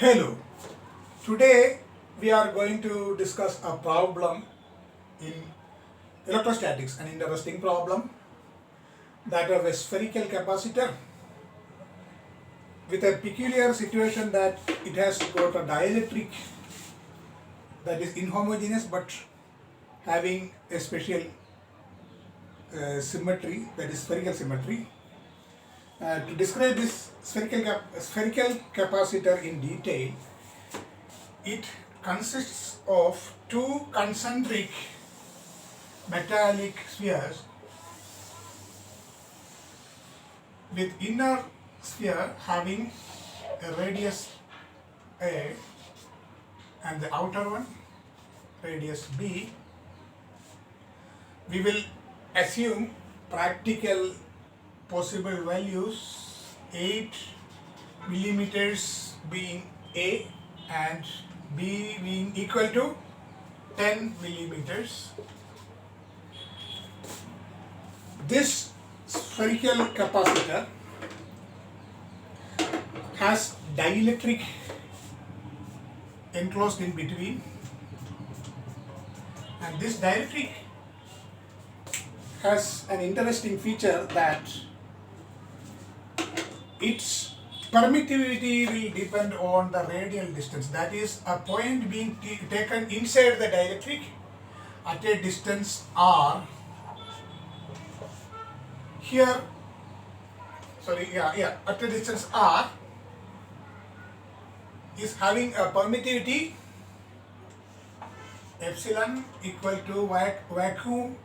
Hello, today we are going to discuss a problem in electrostatics, an interesting problem, that of a spherical capacitor with a peculiar situation that it has got a dielectric that is inhomogeneous but having a special symmetry, that is spherical symmetry. To describe this spherical capacitor in detail, it consists of two concentric metallic spheres with inner sphere having a radius A and the outer one radius B. We will assume practical possible values, 8 millimeters being A and B being equal to 10 millimeters. This spherical capacitor has dielectric enclosed in between, and this dielectric has an interesting feature that its permittivity will depend on the radial distance, that is a point being taken inside the dielectric at a distance r. Here, at a distance r is having a permittivity epsilon equal to vacuum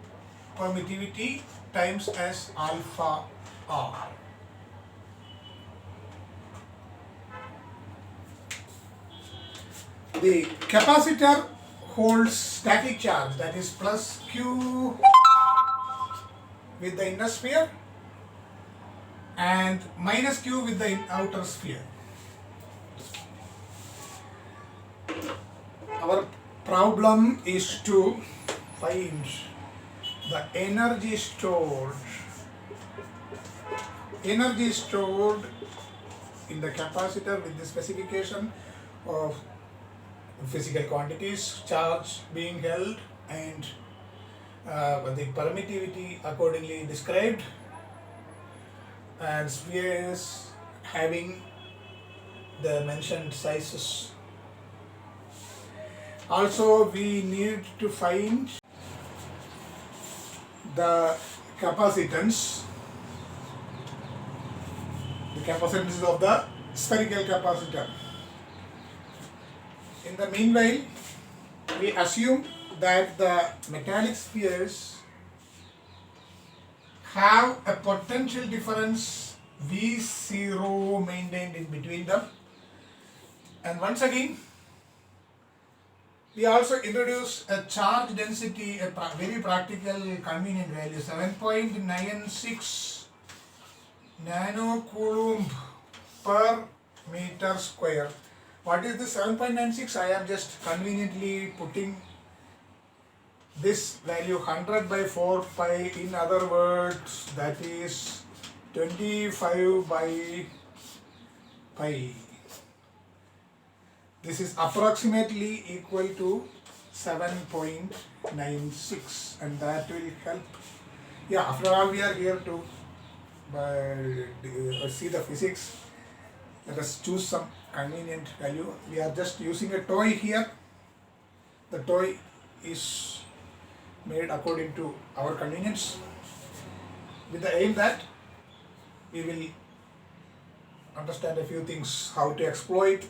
permittivity times S alpha r. The capacitor holds static charge, that is plus Q with the inner sphere and minus Q with the outer sphere. Our problem is to find the energy stored in the capacitor with the specification of physical quantities, charge being held, and the permittivity accordingly described, and spheres having the mentioned sizes. Also, we need to find the capacitance of the spherical capacitor. In the meanwhile, we assume that the metallic spheres have a potential difference V0 maintained in between them. And once again, we also introduce a charge density, a very practical, convenient value, 7.96 nanocoulomb per meter square. What is this 7.96? I am just conveniently putting this value 100 by 4 pi, in other words, that is 25 by pi. This is approximately equal to 7.96, and that will help. Yeah, after all, we are here to see the physics. Let us choose some convenient value. We are just using a toy here. The toy is made according to our convenience, with the aim that we will understand a few things, how to exploit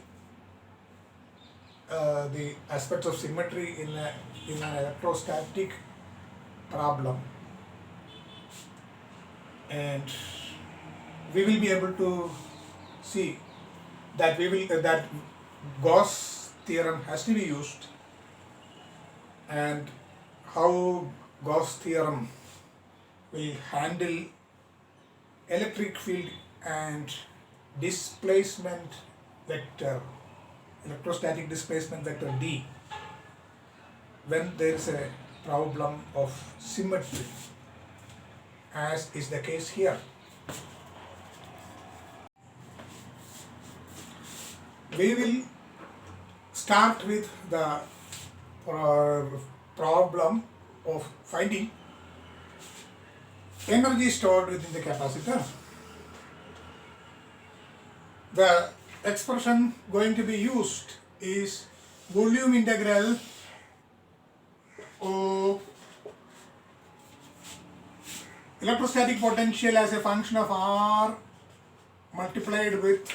the aspects of symmetry in an electrostatic problem, and we will be able to see that that Gauss theorem has to be used, and how Gauss theorem will handle electric field and displacement vector, electrostatic displacement vector D, when there is a problem of symmetry, as is the case here. We will start with the problem of finding energy stored within the capacitor. The expression going to be used is volume integral of electrostatic potential as a function of R multiplied with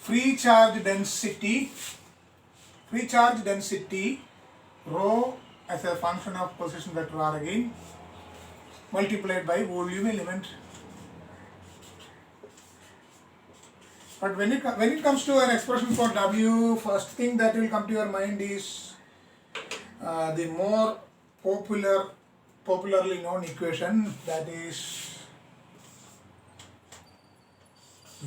free charge density rho as a function of position vector R again multiplied by volume element. But when it comes to an expression for W, first thing that will come to your mind is the more popularly known equation, that is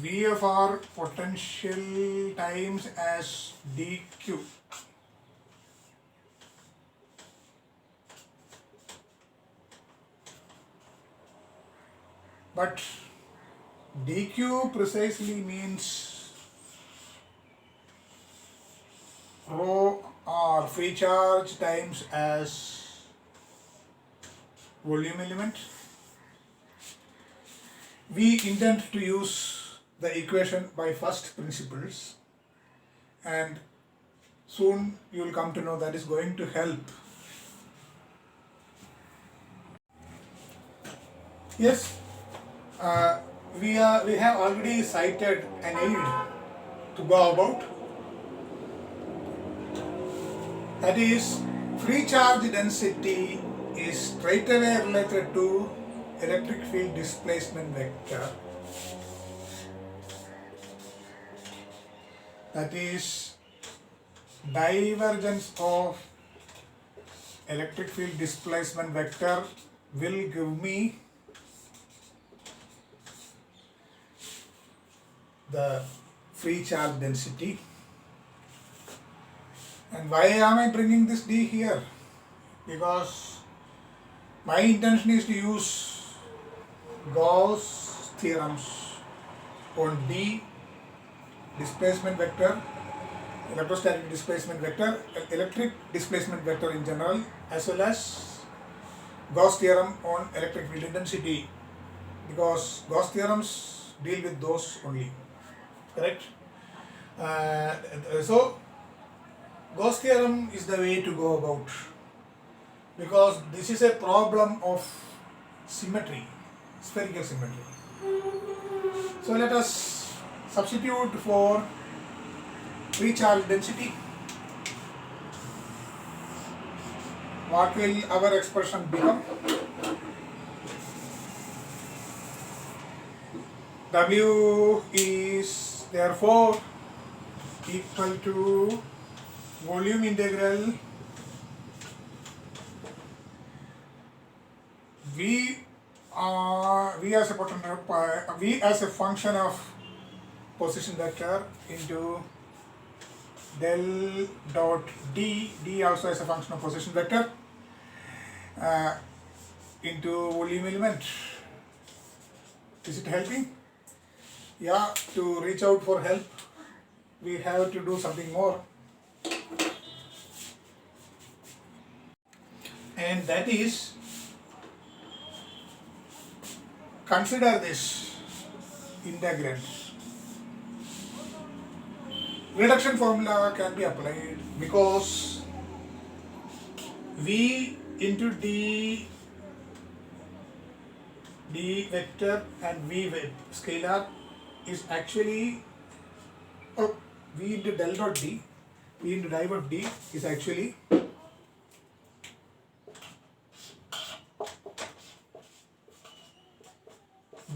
VFR potential times as dq. But dq precisely means rho or free charge times as volume element. We intend to use the equation by first principles, and soon you will come to know that is going to help. Yes, we have already cited an aid to go about, that is free charge density is straight away related to electric field displacement vector, that is divergence of electric field displacement vector will give me the free charge density. And why am I bringing this D here? Because my intention is to use Gauss theorems on D displacement vector, electrostatic displacement vector, electric displacement vector in general, as well as Gauss theorem on electric field intensity, because Gauss theorems deal with those only. Correct? So Gauss theorem is the way to go about, because this is a problem of symmetry, spherical symmetry. So let us substitute for free charge density. What will our expression become? W is therefore equal to volume integral V as a function of position vector into del dot D also as a function of position vector into volume element. Is it helping? Yeah, to reach out for help, we have to do something more. And that is, consider this integrand. Reduction formula can be applied because V into D vector and V scalar is actually V into del dot D, V into div of D is actually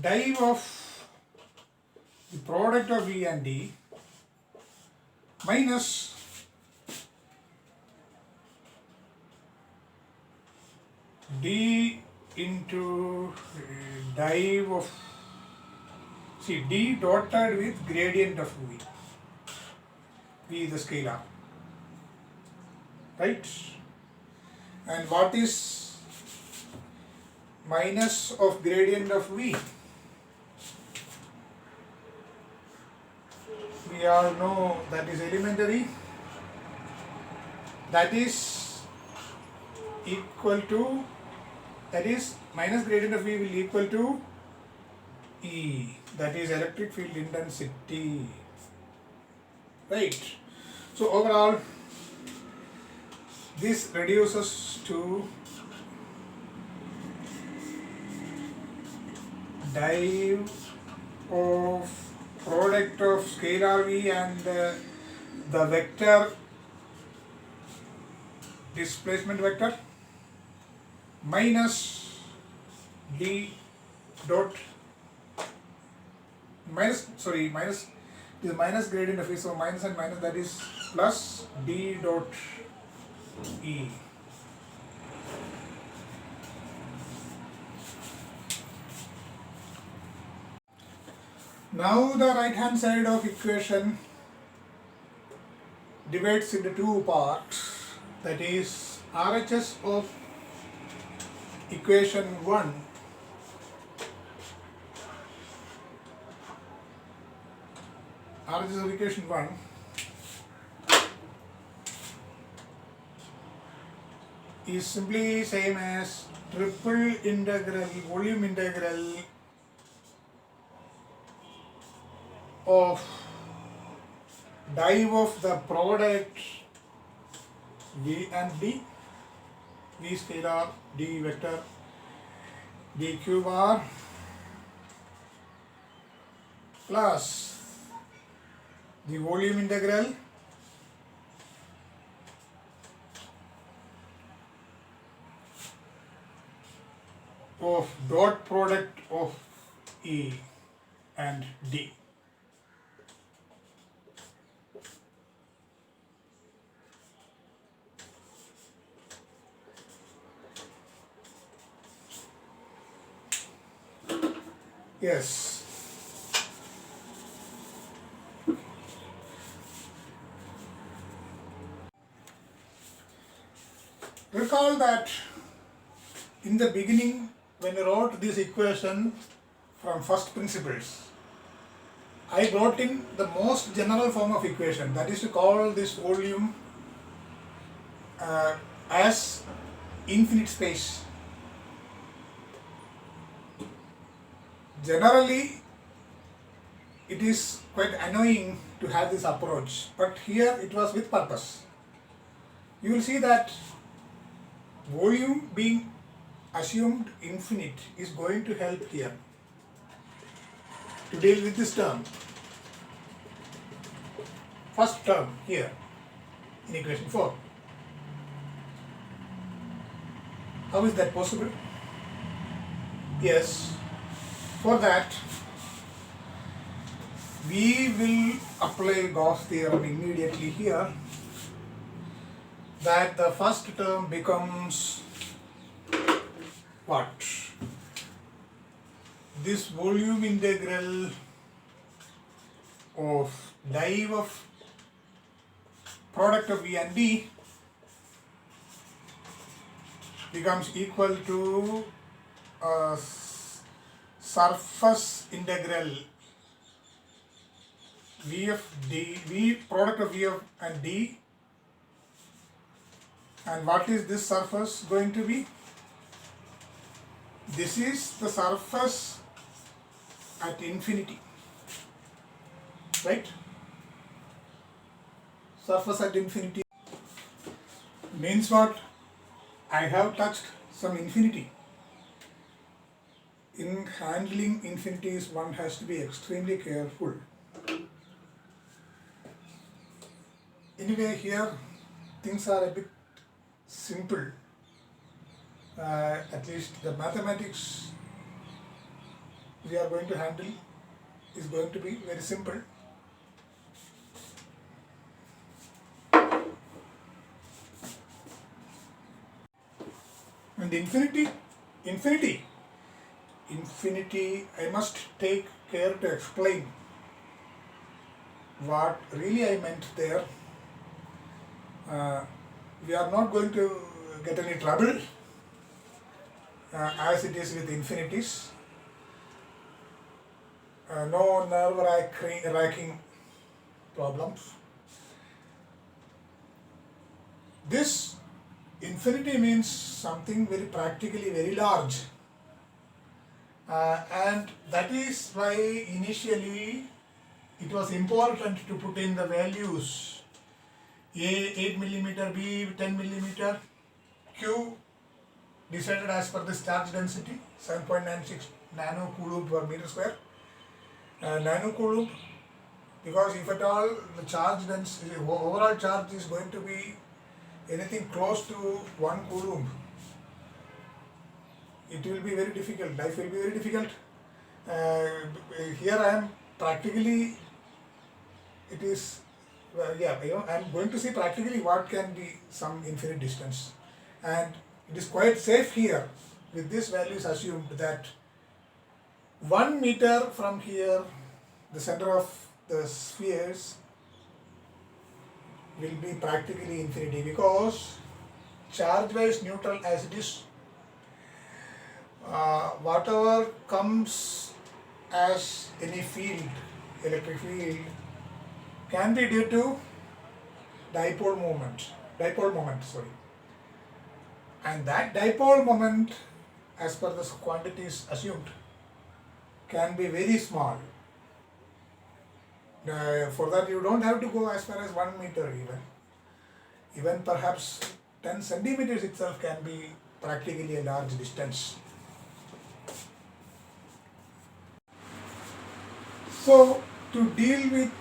div of the product of V and D minus D into div of, see, D dotted with gradient of V, V the scalar, right? And what is minus of gradient of V? we all know that is elementary, that is equal to, that is minus gradient of V will equal to E, that is electric field intensity, right? So overall this reduces to div of product of scalar V and the vector displacement vector minus d dot minus this minus gradient of V, so minus and minus, that is plus d dot E. Now the right hand side of equation divides into two parts, that is RHS of equation 1 RHS of equation 1 is simply same as triple integral, volume integral of div of the product V and D, V scalar, D vector, dq bar plus the volume integral of dot product of E and D. Yes. Recall that in the beginning, when I wrote this equation from first principles, I brought in the most general form of equation, that is to call this volume as infinite space. Generally, it is quite annoying to have this approach, but here it was with purpose. You will see that volume being assumed infinite is going to help here to deal with this term. First term here in equation 4. How is that possible? Yes, for that we will apply Gauss theorem immediately here, that the first term becomes what? This volume integral of div of product of V and D becomes equal to surface integral V of D, V product of V of and D. And what is this surface going to be? This is the surface at infinity, right? Surface at infinity means what? I have touched some infinity. In handling infinities, one has to be extremely careful. Anyway, here things are a bit simple. At least the mathematics we are going to handle is going to be very simple. And infinity, I must take care to explain what really I meant there. We are not going to get any trouble as it is with infinities. No nerve wracking problems. This infinity means something very practically very large, and that is why initially it was important to put in the values A 8 millimeter, B 10 millimeter, Q decided as per this charge density 7.96 nanocoulomb per meter square. Nanocoulomb, because if at all the charge density, overall charge is going to be anything close to 1 coulomb, it will be very difficult, life will be very difficult. Here I am practically, it is, I am going to see practically what can be some infinite distance, and it is quite safe here with this values assumed that 1 meter from here, the center of the spheres will be practically infinity, because charge wise neutral as it is, whatever comes as any field, electric field, can be due to dipole moment, and that dipole moment as per the quantities assumed can be very small. For that you don't have to go as far as 1 meter even perhaps 10 centimeters itself can be practically a large distance. So to deal with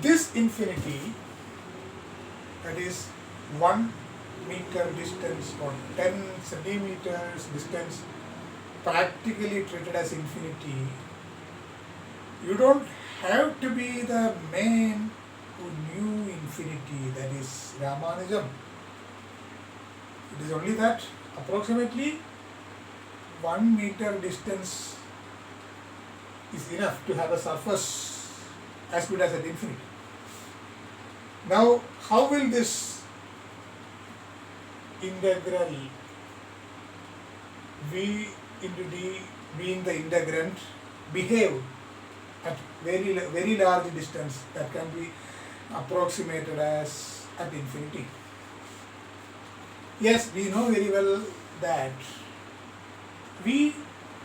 this infinity, that is 1 meter distance or 10 centimeters distance practically treated as infinity, you don't have to be the man who knew infinity, that is Ramanujan. It is only that approximately 1 meter distance is enough to have a surface as good as at infinity. Now, how will this integral V into D being the integrand behave at very large distance that can be approximated as at infinity? Yes, we know very well that V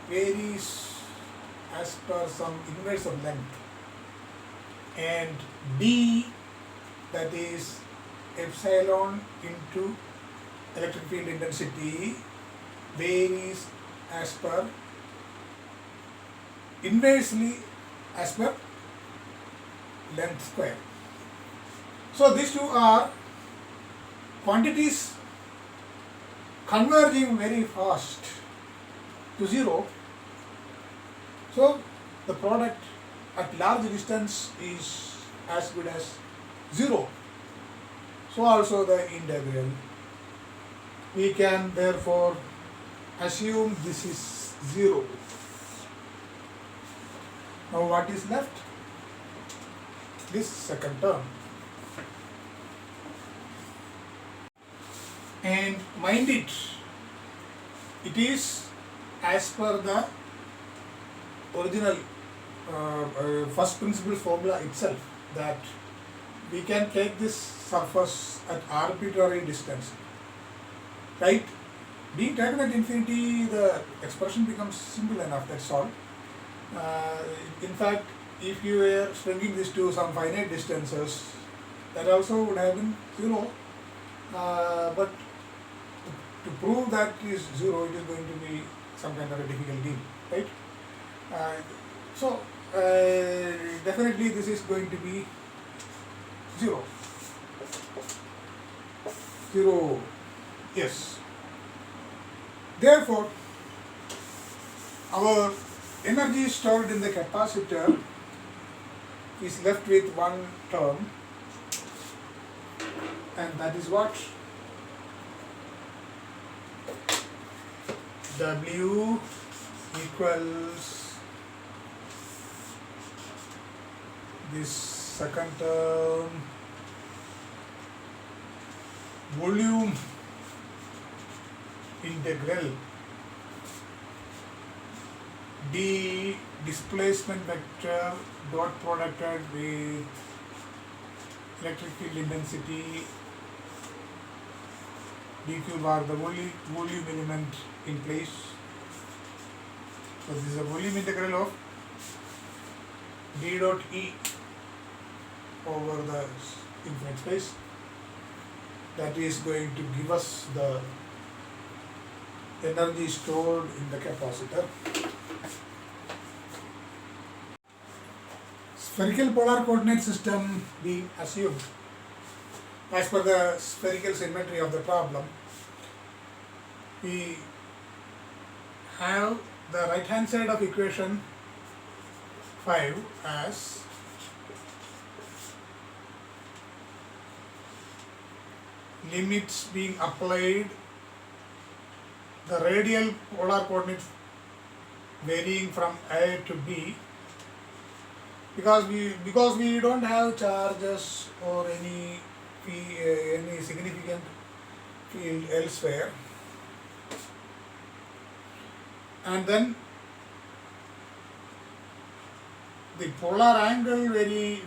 varies as per some inverse of length, and D, that is epsilon into electric field intensity, varies as per inversely as per length square. So these two are quantities converging very fast to zero. So the product at large distance is as good as zero. So also the integral, we can therefore assume this is zero. Now what is left? This second term. And mind it, it is as per the original first principle formula itself, that we can take this surface at arbitrary distance, right? Being taken at infinity, the expression becomes simple enough, that's all. In fact, if you were shrinking this to some finite distances, that also would have been zero, but to prove that is zero, it is going to be some kind of a difficult deal, right? So definitely this is going to be zero. Zero, yes. Therefore, our energy stored in the capacitor is left with one term, and that is what? W equals this second term volume integral d displacement vector dot producted with electric field intensity dq bar, the volume element in place. So this is a volume integral of d dot E over the infinite space. That is going to give us the energy stored in the capacitor. Spherical polar coordinate system being assumed as per the spherical symmetry of the problem, we have the right hand side of equation 5 as limits being applied, the radial polar coordinate varying from A to B, because we don't have charges or any significant field elsewhere, and then the polar angle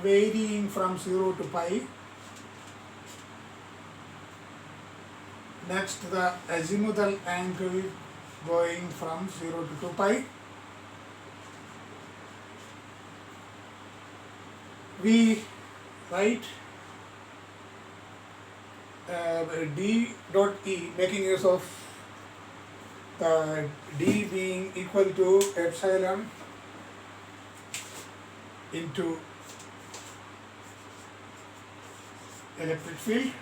varying from 0 to pi. Next, the azimuthal angle going from 0 to 2 pi. We write d dot E, making use of the d being equal to epsilon into electric field.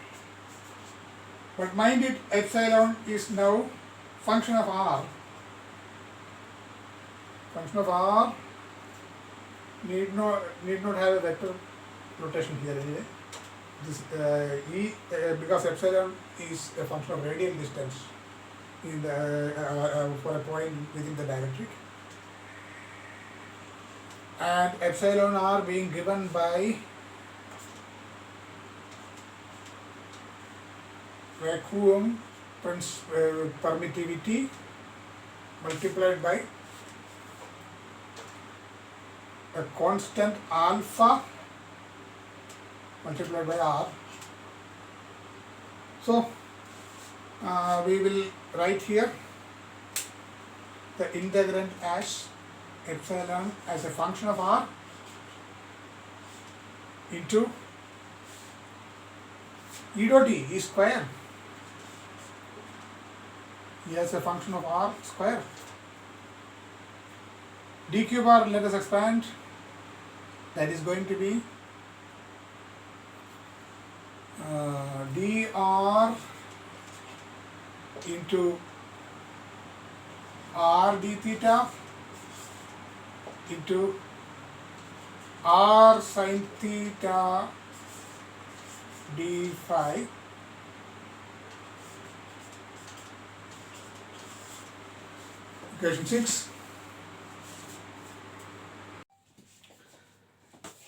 But mind it, epsilon is now function of r. Function of r need not have a vector notation here anyway. This because epsilon is a function of radial distance in the for a point within the dielectric, and epsilon r being given by vacuum permittivity multiplied by a constant alpha multiplied by r. So we will write here the integrand as epsilon as a function of r into E dot E, E square, E as a function of r square. dq bar, let us expand, that is going to be dr into r d theta into r sin theta d phi equation 6.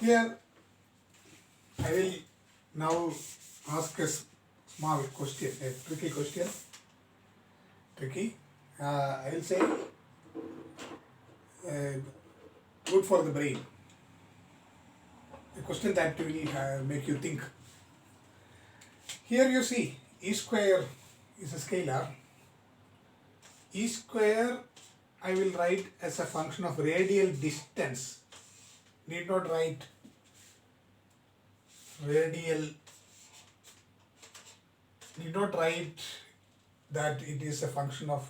Here I will now ask a small question, a tricky question. I will say good for the brain. A question that will make you think. Here you see E square is a scalar. E square I will write as a function of radial distance. Need not write that it is a function of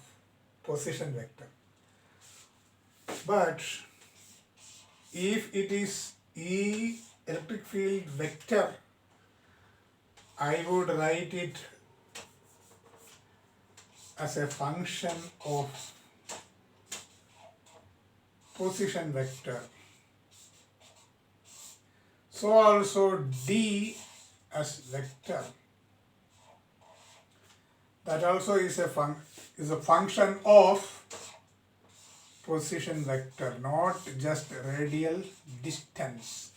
position vector. But if it is E electric field vector, I would write it as a function of position vector. So also D as vector, that also is a function of position vector, not just radial distance.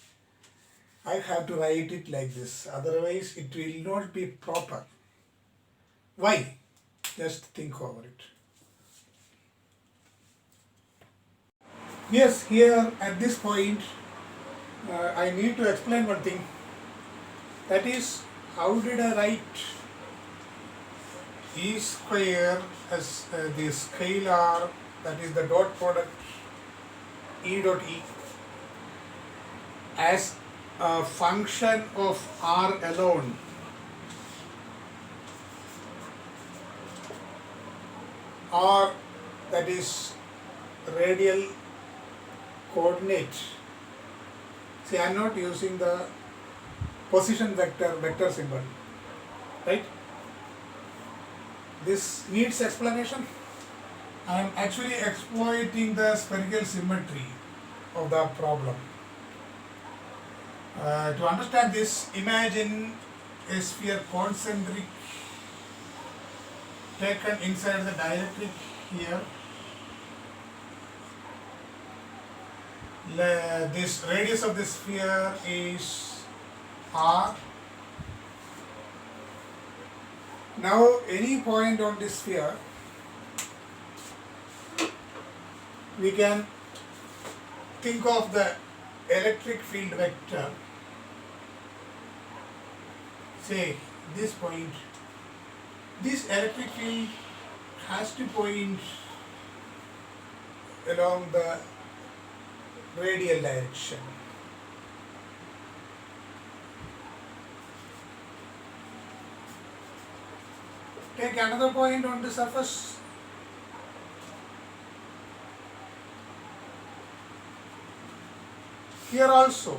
I have to write it like this, otherwise it will not be proper. Why? Just think over it. Yes, here at this point I need to explain one thing. That is, how did I write E square as the scalar, that is the dot product E dot E, as a function of R alone, or that is radial coordinate. See, I am not using the position vector symbol, right? This needs explanation. I am actually exploiting the spherical symmetry of the problem. To understand this, imagine a sphere concentric taken inside the dielectric here. This radius of the sphere is R. Now any point on this sphere, we can think of the electric field vector. Say this point, this electric field has to point along the radial direction. Take another point on the surface. Here also,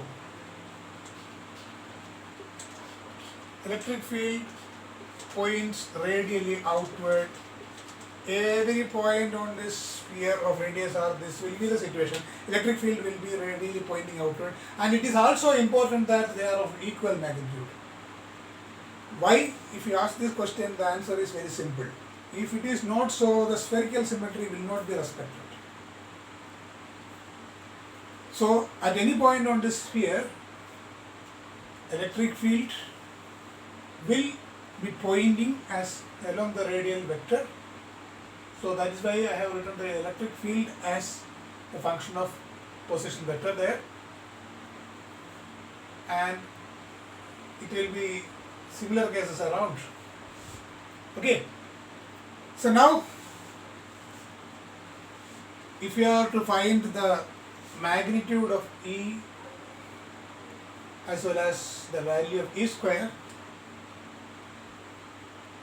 electric field points radially outward. Every point on this sphere of radius R, this will be the situation. Electric field will be radially pointing outward, and it is also important that they are of equal magnitude. Why? If you ask this question, the answer is very simple. If it is not so, the spherical symmetry will not be respected. So, at any point on this sphere, electric field will be pointing as along the radial vector. So that is why I have written the electric field as a function of position vector there, and it will be similar cases around. Okay. So now, if you are to find the magnitude of E as well as the value of E square,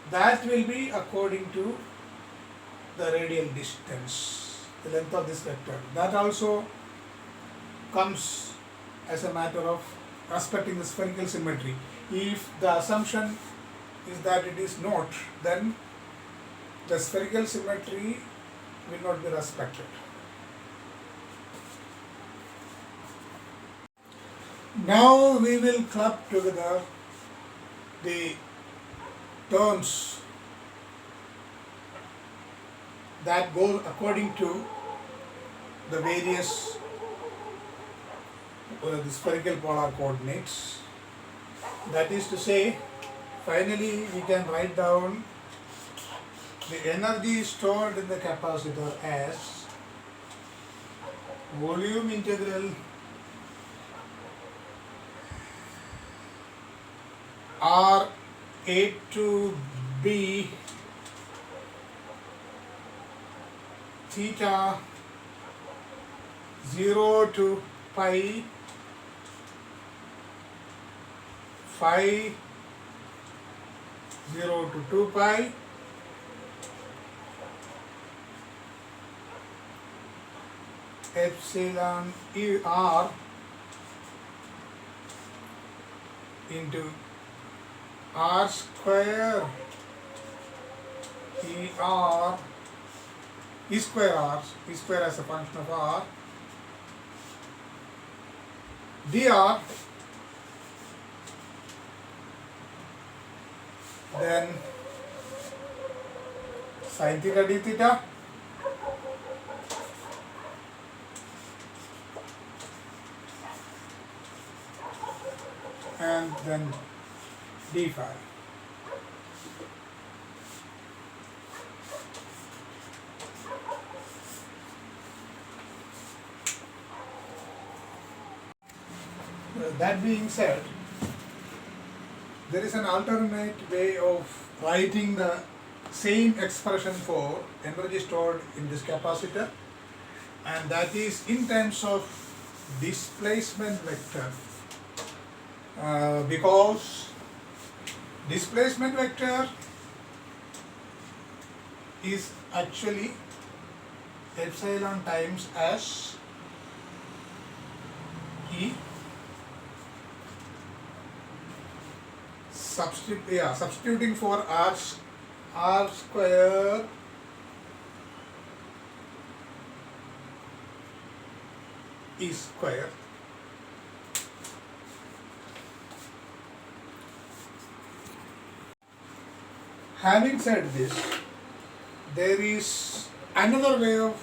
that will be according to the radial distance, the length of this vector. That also comes as a matter of respecting the spherical symmetry. If the assumption is that it is not, then the spherical symmetry will not be respected. Now we will club together the terms that go according to the various the spherical polar coordinates. That is to say, finally we can write down the energy stored in the capacitor as volume integral R A to B theta 0 to pi phi 0 to 2 pi epsilon E R into R square E R E square R, E square as a function of R, dr, then sin theta d theta, and then d phi. That being said, there is an alternate way of writing the same expression for energy stored in this capacitor, and that is in terms of displacement vector, because displacement vector is actually epsilon times as E substituting for r square E square. Having said this, there is another way of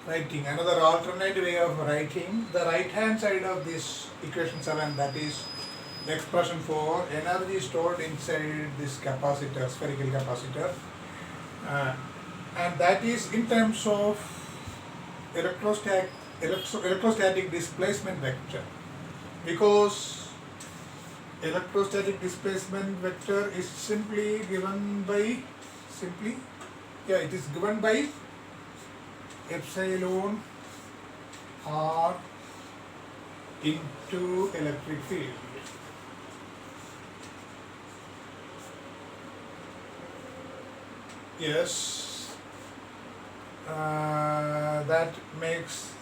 writing, another alternate way of writing the right hand side of this equation 7, that is the expression for energy stored inside this capacitor, spherical capacitor, and that is in terms of electrostatic displacement vector, because electrostatic displacement vector is simply given by epsilon r into electric field. Yes, that makes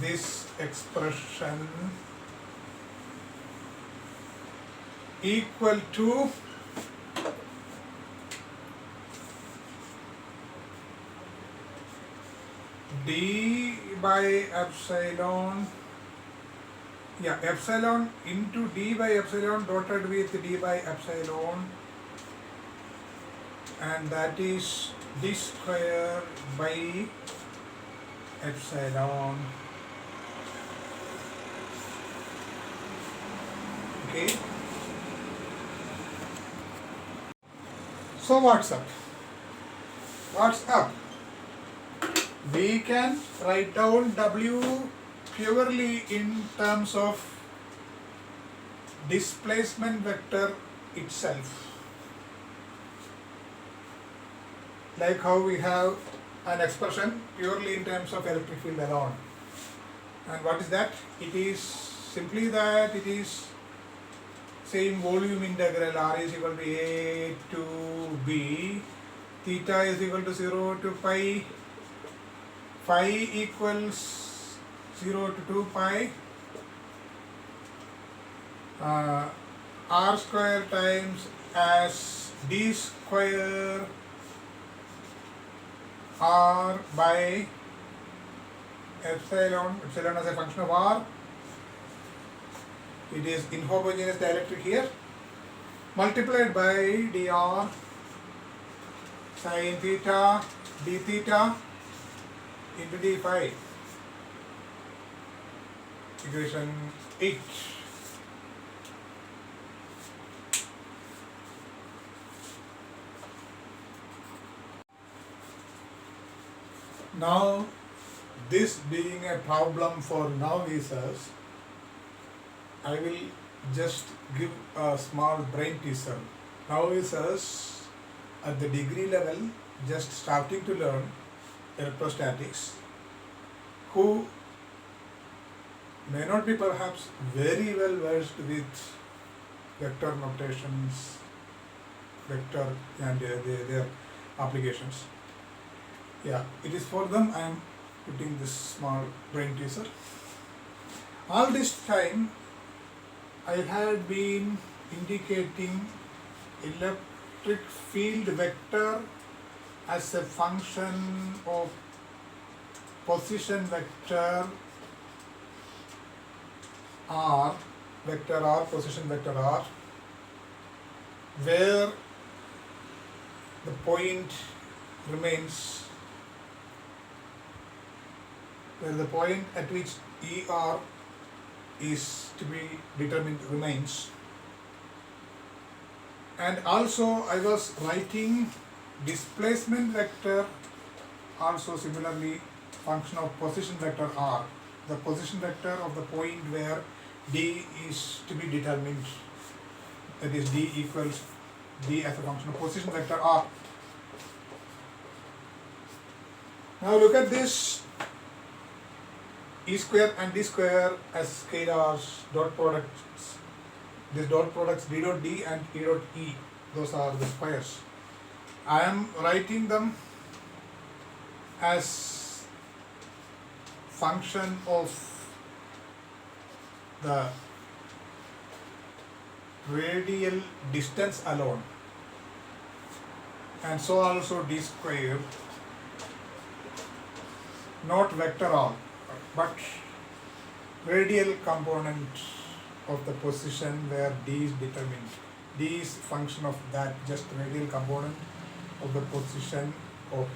this expression equal to d by epsilon, epsilon into d by epsilon dotted with d by epsilon, and that is d square by epsilon. Okay. So what's up? We can write down W purely in terms of displacement vector itself, like how we have an expression purely in terms of electric field alone. And what is that? It is simply that it is same volume integral. R is equal to A to B, theta is equal to 0 to pi, phi equals 0 to 2 pi, r square times as d square r by epsilon as a function of r. It is inhomogeneous dielectric here, multiplied by dr sin theta d theta into d phi. Equation 8. Now, this being a problem for novices, I will just give a small brain teaser. Novices at the degree level, just starting to learn electrostatics, who may not be perhaps very well versed with vector notations, vector and their applications. It is for them I am putting this small brain teaser. All this time I had been indicating electric field vector as a function of position vector r, position vector r, where the point remains, where the point at which ER is to be determined remains. And also I was writing displacement vector also similarly function of position vector r, the position vector of the point where D is to be determined. that is d equals d as a function of position vector r. Now look at this e square and d square as scalars, dot products. These dot products d dot d and e dot e, those are the squares. I am writing them as function of the radial distance alone, and so also d square, not vector r, but radial component of the position where d is determined. D is function of that, just radial component of the position of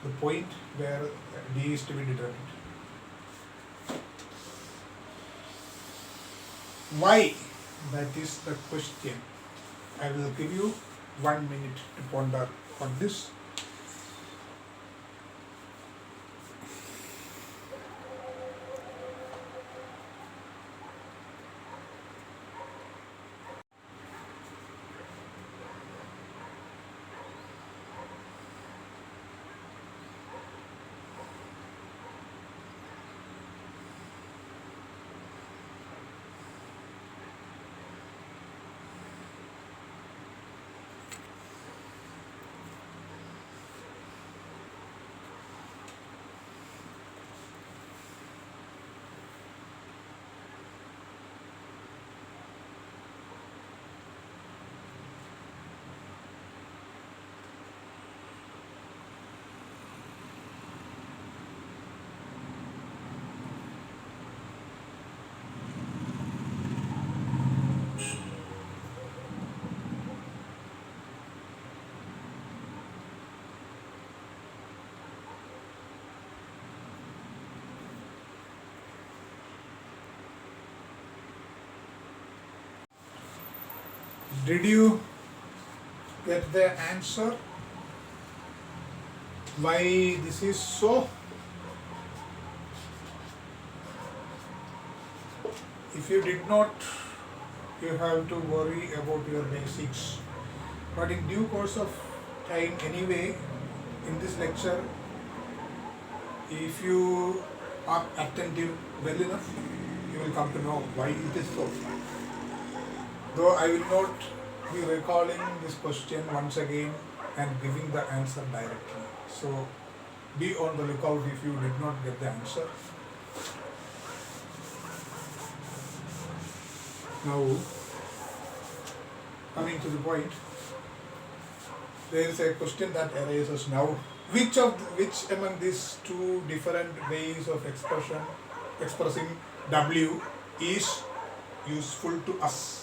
the point where d is to be determined. Why? That is the question. I will give you 1 minute to ponder on this. Did you get the answer? Why this is so? If you did not, you have to worry about your basics. But in due course of time anyway, in this lecture, if you are attentive well enough, you will come to know why it is so. Though I will not be recalling this question once again and giving the answer directly. So be on the lookout if you did not get the answer. Now, coming to the point, there is a question that arises now. Which among these two different ways of expressing W is useful to us?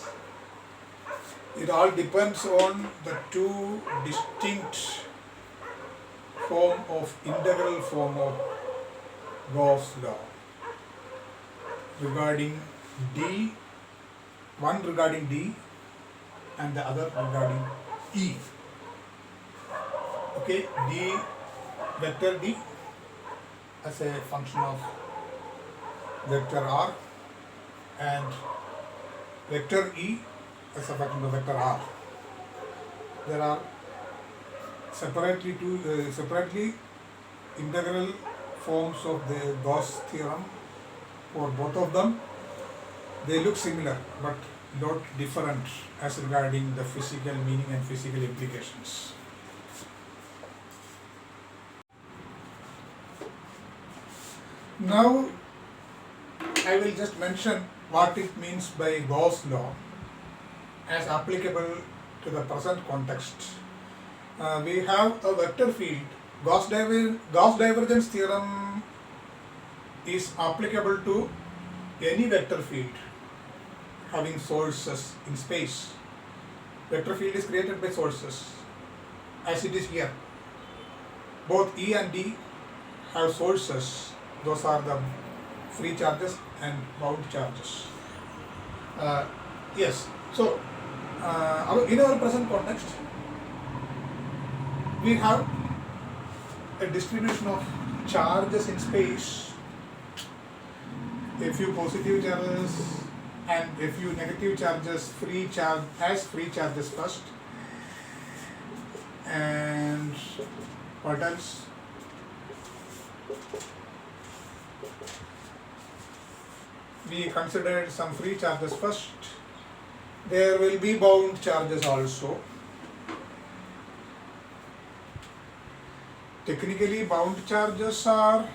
It all depends on the two distinct integral form of Gauss law regarding D, one regarding D and the other regarding E. Okay, D, vector D as a function of vector R and vector E as a function of vector R. There are separately integral forms of the Gauss theorem for both of them. They look similar but not different as regarding the physical meaning and physical implications. Now I will just mention what it means by Gauss law as applicable to the present context. We have a vector field. Gauss divergence theorem is applicable to any vector field having sources in space. Vector field is created by sources, as it is here. Both E and D have sources. Those are the free charges and bound charges. Yes, so in our present context, we have a distribution of charges in space, a few positive charges and a few negative charges, free charges first, and what else? We considered some free charges first. There will be bound charges also. Technically, bound charges are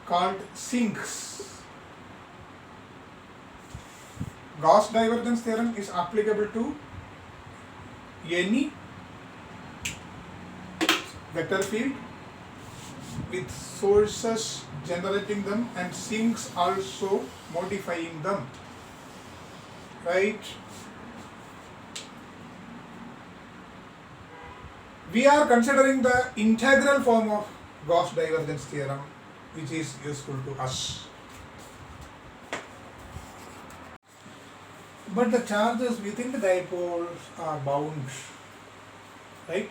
called sinks. Gauss divergence theorem is applicable to any vector field with sources generating them and sinks also modifying them, right? We are considering the integral form of Gauss divergence theorem, which is useful to us. But the charges within the dipoles are bound, right?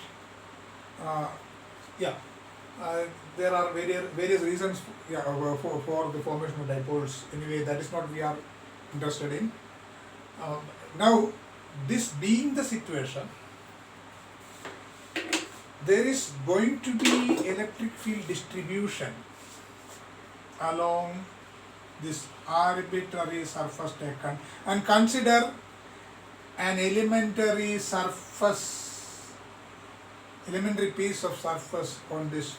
There are various reasons for the formation of dipoles. Anyway, that is not we are interested in. Now, this being the situation, there is going to be electric field distribution along this arbitrary surface taken, and consider an elementary piece of surface on this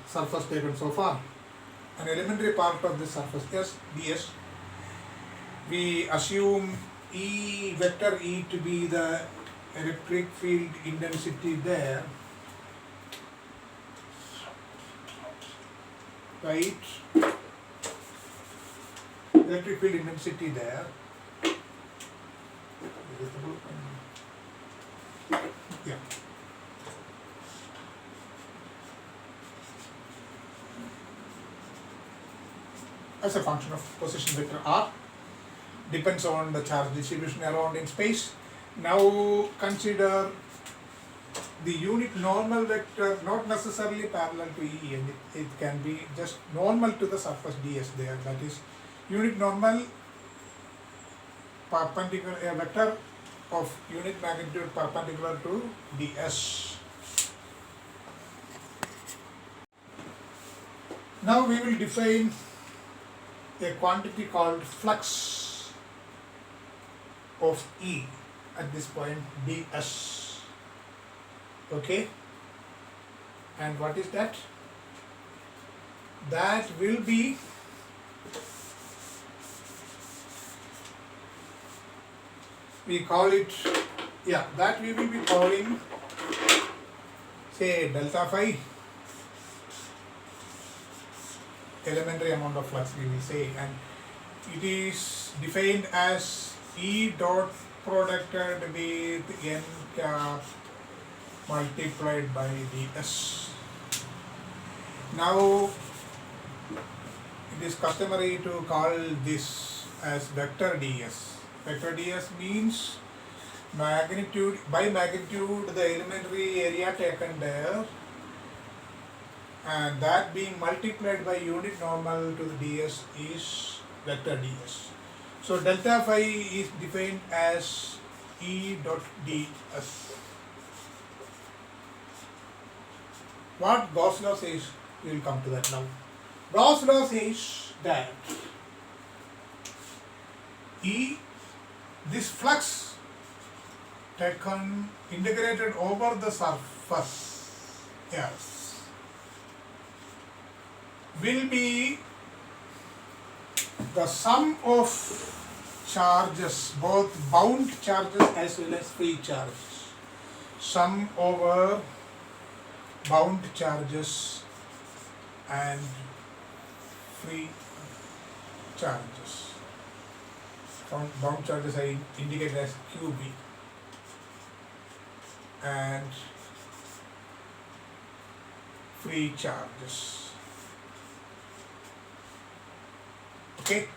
surface taken so far, an elementary part of this surface, yes, ds. We assume E vector E to be the electric field intensity there, right? Electric field intensity there. Yeah. As a function of position vector R, depends on the charge distribution around in space. Now consider the unit normal vector, not necessarily parallel to E, and it can be just normal to the surface ds there. That is unit normal perpendicular, a vector of unit magnitude perpendicular to ds. Now we will define a quantity called flux of E at this point, ds. Okay, and what is that? That will be that we will be calling, say, delta phi, elementary amount of flux we will say, and it is defined as E dot producted with n cap multiplied by ds. Now it is customary to call this as vector ds. Vector ds means magnitude, by magnitude the elementary area taken there, and that being multiplied by unit normal to the ds is vector ds. So delta phi is defined as E dot ds. What Gauss law says, we will come to that now. Gauss law says that this flux taken integrated over the surface, yes, will be the sum of charges, both bound charges as well as free charges. Sum over bound charges and free charges. Bound charges I indicate as QB, and free charges. Okay.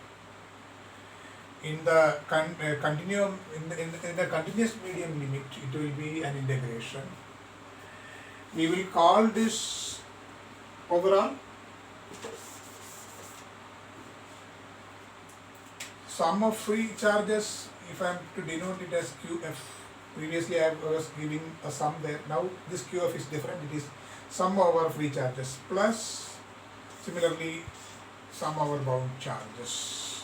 In the continuum, in the continuous medium limit, it will be an integration. We will call this overall sum of free charges, if I am to denote it as QF, previously I was giving a sum there, now this QF is different, it is sum over free charges plus similarly sum over bound charges.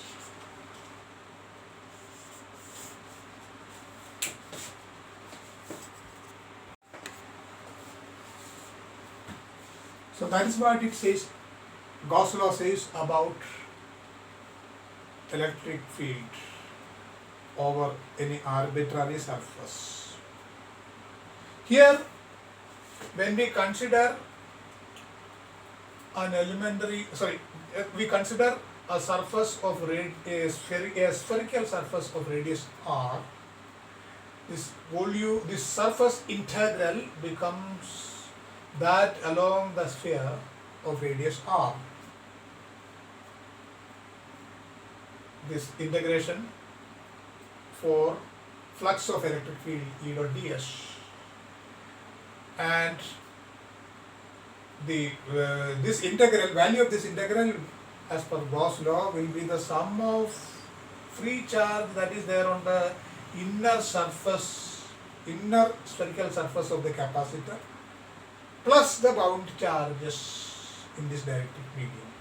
So that is what it says, Gauss law says about electric field over any arbitrary surface. Here, when we consider we consider a surface of a spherical surface of radius r. This surface integral becomes that along the sphere of radius r. This integration for flux of electric field E dot ds, and the this integral value of this integral as per Gauss law will be the sum of free charge that is there on the inner spherical surface of the capacitor plus the bound charges in this dielectric medium.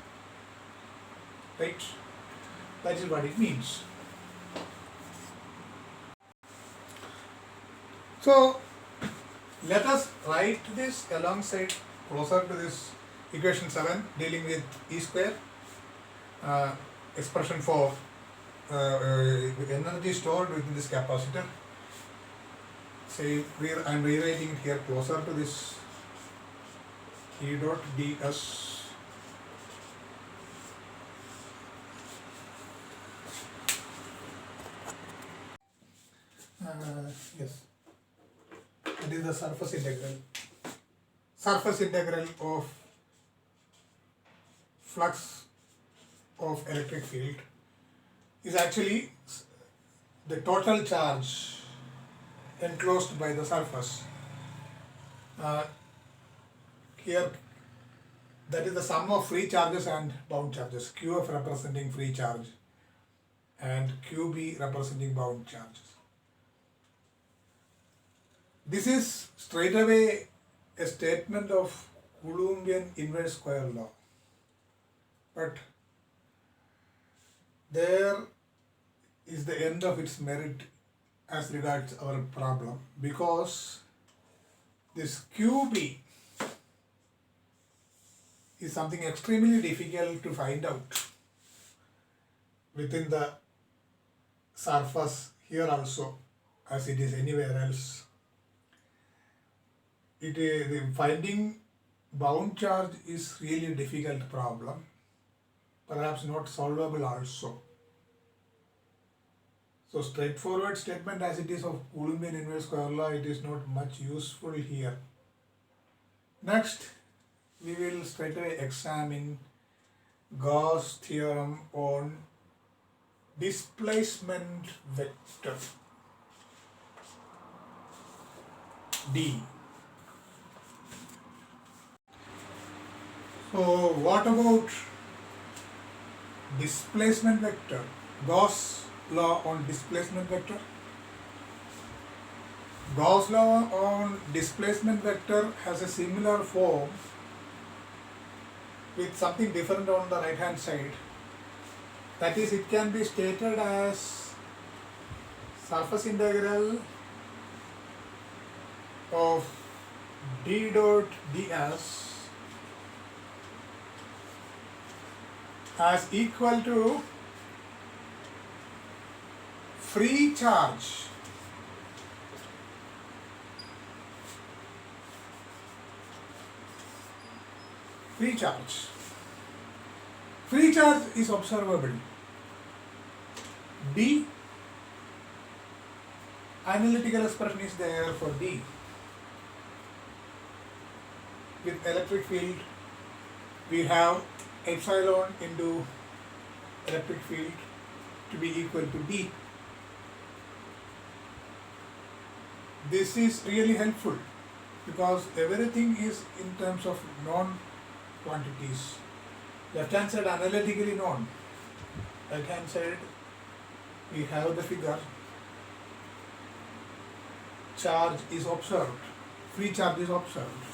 Right? That is what it means. So let us write this alongside, closer to this equation 7 dealing with E square, expression for energy stored within this capacitor. Say I am rewriting it here closer to this E dot ds. Yes, it is the surface integral. Surface integral of flux of electric field is actually the total charge enclosed by the surface. Here, that is the sum of free charges and bound charges, QF representing free charge and QB representing bound charges. This is straight away a statement of Coulombian inverse square law, but there is the end of its merit as regards our problem, because this QB is something extremely difficult to find out within the surface here also as it is anywhere else. Finding bound charge is really a difficult problem, perhaps not solvable also. So straightforward statement as it is of Coulombian inverse square law, it is not much useful here. Next, we will straight away examine Gauss theorem on displacement vector D. So what about displacement vector? Gauss law on displacement vector? Gauss law on displacement vector has a similar form with something different on the right hand side. That is, it can be stated as surface integral of d dot ds as equal to free charge free charge is observable. D, analytical expression is there for D. With electric field, we have epsilon into electric field to be equal to D. This is really helpful because everything is in terms of known quantities. Left hand side analytically known, right hand side we have the figure, charge is observed, free charge is observed.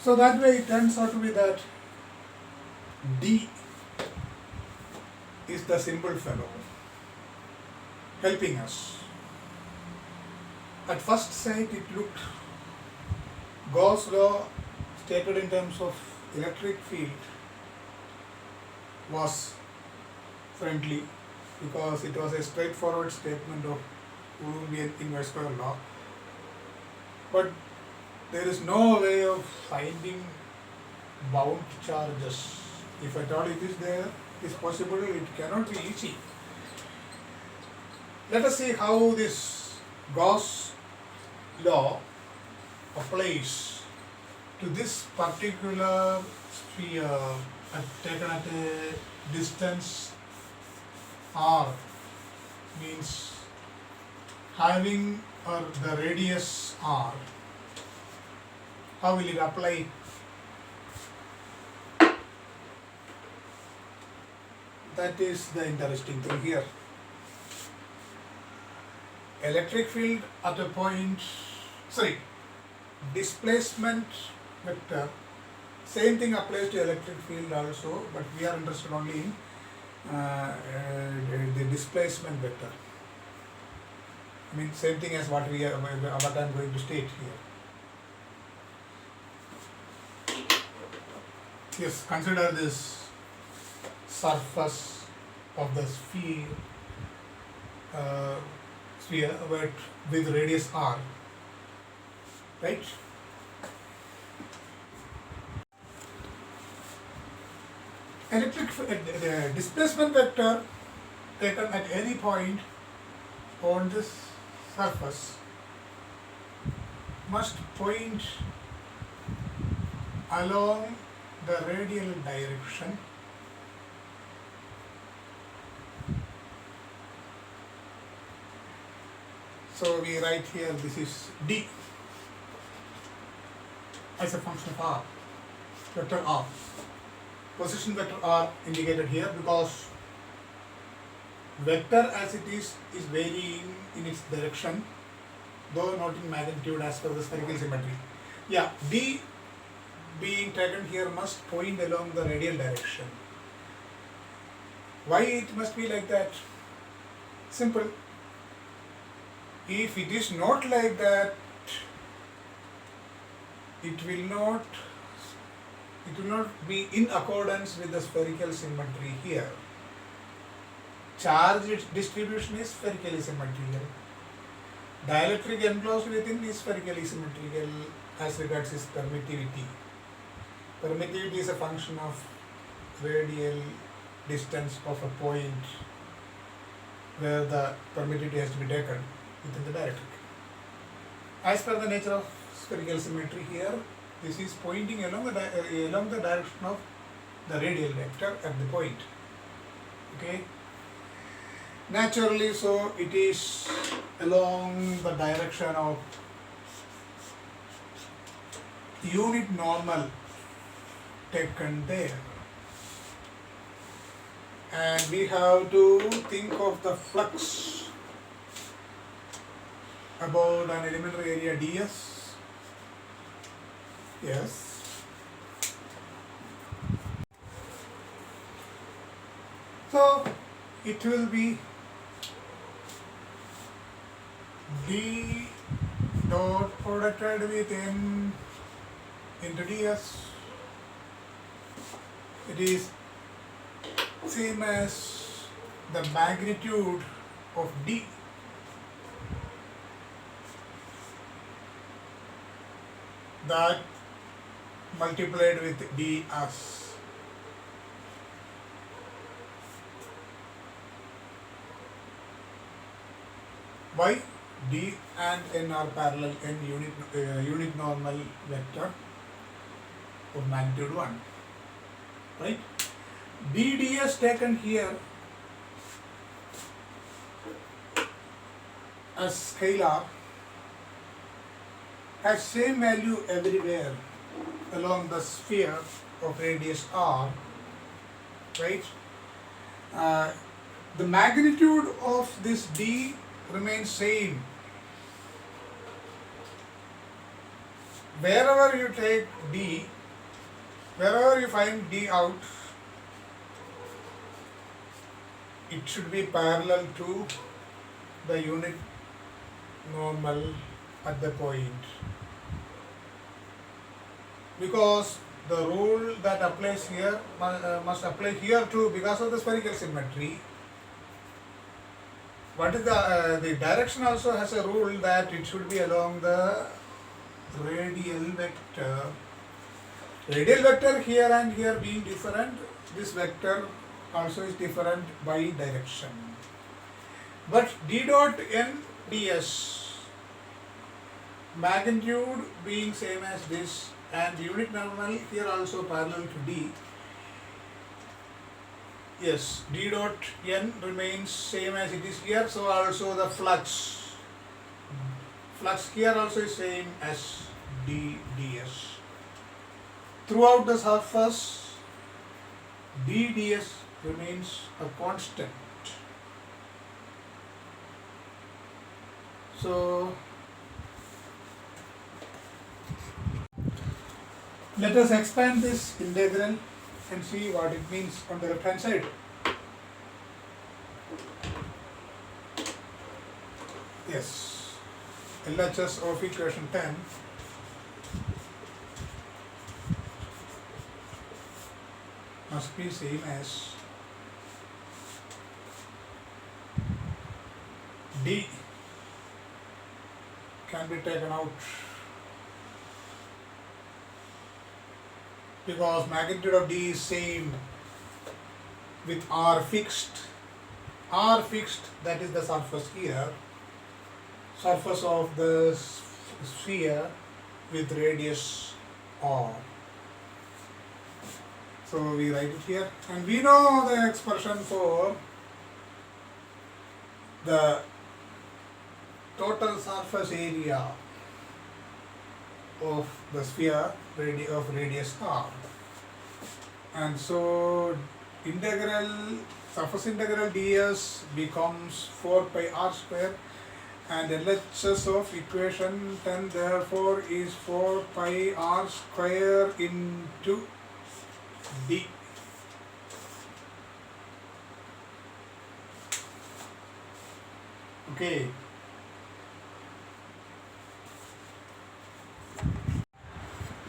So that way it turns out to be that D is the simple fellow helping us. At first sight it looked Gauss law stated in terms of electric field was friendly because it was a straightforward statement of Coulombian inverse square law. But there is no way of finding bound charges. If at all it is there, it is possible, it cannot be easy. Let us see how this Gauss law applies to this particular sphere taken at a distance r, means having the radius r. How will it apply? That is the interesting thing here. Electric field at a point, displacement vector, same thing applies to electric field also, but we are interested only in the displacement vector. I mean, same thing as what I am going to state here. Yes, consider this surface of the sphere, with radius r, right? The displacement vector taken at any point on this surface must point along the radial direction So we write here this is D as a function of R, vector R. Position vector R indicated here because vector as it is varying in its direction, though not in magnitude as per the spherical symmetry. Yeah, D being taken here must point along the radial direction. Why it must be like that? Simple. If it is not like that, it will not be in accordance with the spherical symmetry here. Charge distribution is spherically symmetrical. Dielectric enclosed within is spherically symmetrical as regards its permittivity. Permittivity is a function of radial distance of a point where the permittivity has to be taken within the dielectric. As per the nature of spherical symmetry here, this is pointing along the direction of the radial vector at the point. Okay. Naturally, so it is along the direction of unit normal taken there. And we have to think of the flux about an elementary area ds. Yes. So it will be d dot producted with n into ds. It is same as the magnitude of d that multiplied with ds. Why? D and n are parallel in unit normal vector of magnitude 1, right? dds taken here as scalar has same value everywhere along the sphere of radius r, right? the magnitude of this D remains same. Wherever you take D, wherever you find D out, it should be parallel to the unit normal at the point, because the rule that applies here must apply here too because of the spherical symmetry. What is the direction also has a rule that it should be along the radial vector. Radial vector here and here being different, this vector also is different by direction. But d dot n ds, magnitude being same as this and unit normal here also parallel to d. Yes, d dot n remains same as it is here, so also the flux here also is same as d ds. Throughout the surface, d ds remains a constant. So let us expand this integral and see what it means on the left hand side. Yes, LHS of equation 10 must be same as D can be taken out because magnitude of D is same with R fixed. R fixed, that is the surface here, surface of the sphere with radius R. So we write it here, and we know the expression for the total surface area of the sphere of radius R. And so surface integral ds becomes 4 pi r square, and LHS of equation 10 therefore is 4 pi r square into d. Okay.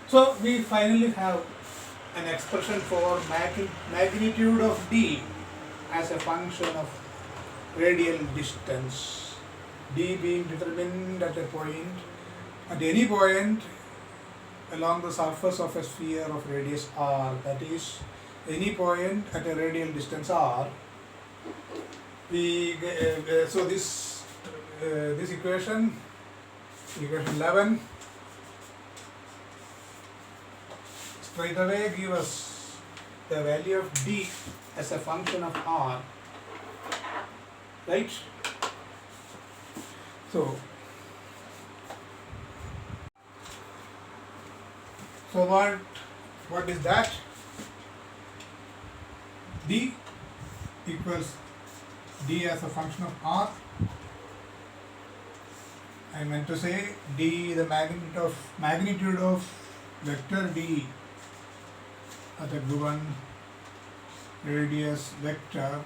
So we finally have an expression for magnitude of d as a function of radial distance, d being determined at a point, at any point along the surface of a sphere of radius r, that is any point at a radial distance r. So this equation 11 straight away give us the value of d as a function of r, right? So what is that? D equals d as a function of r. I meant to say d, the magnitude of vector d at a given radius vector,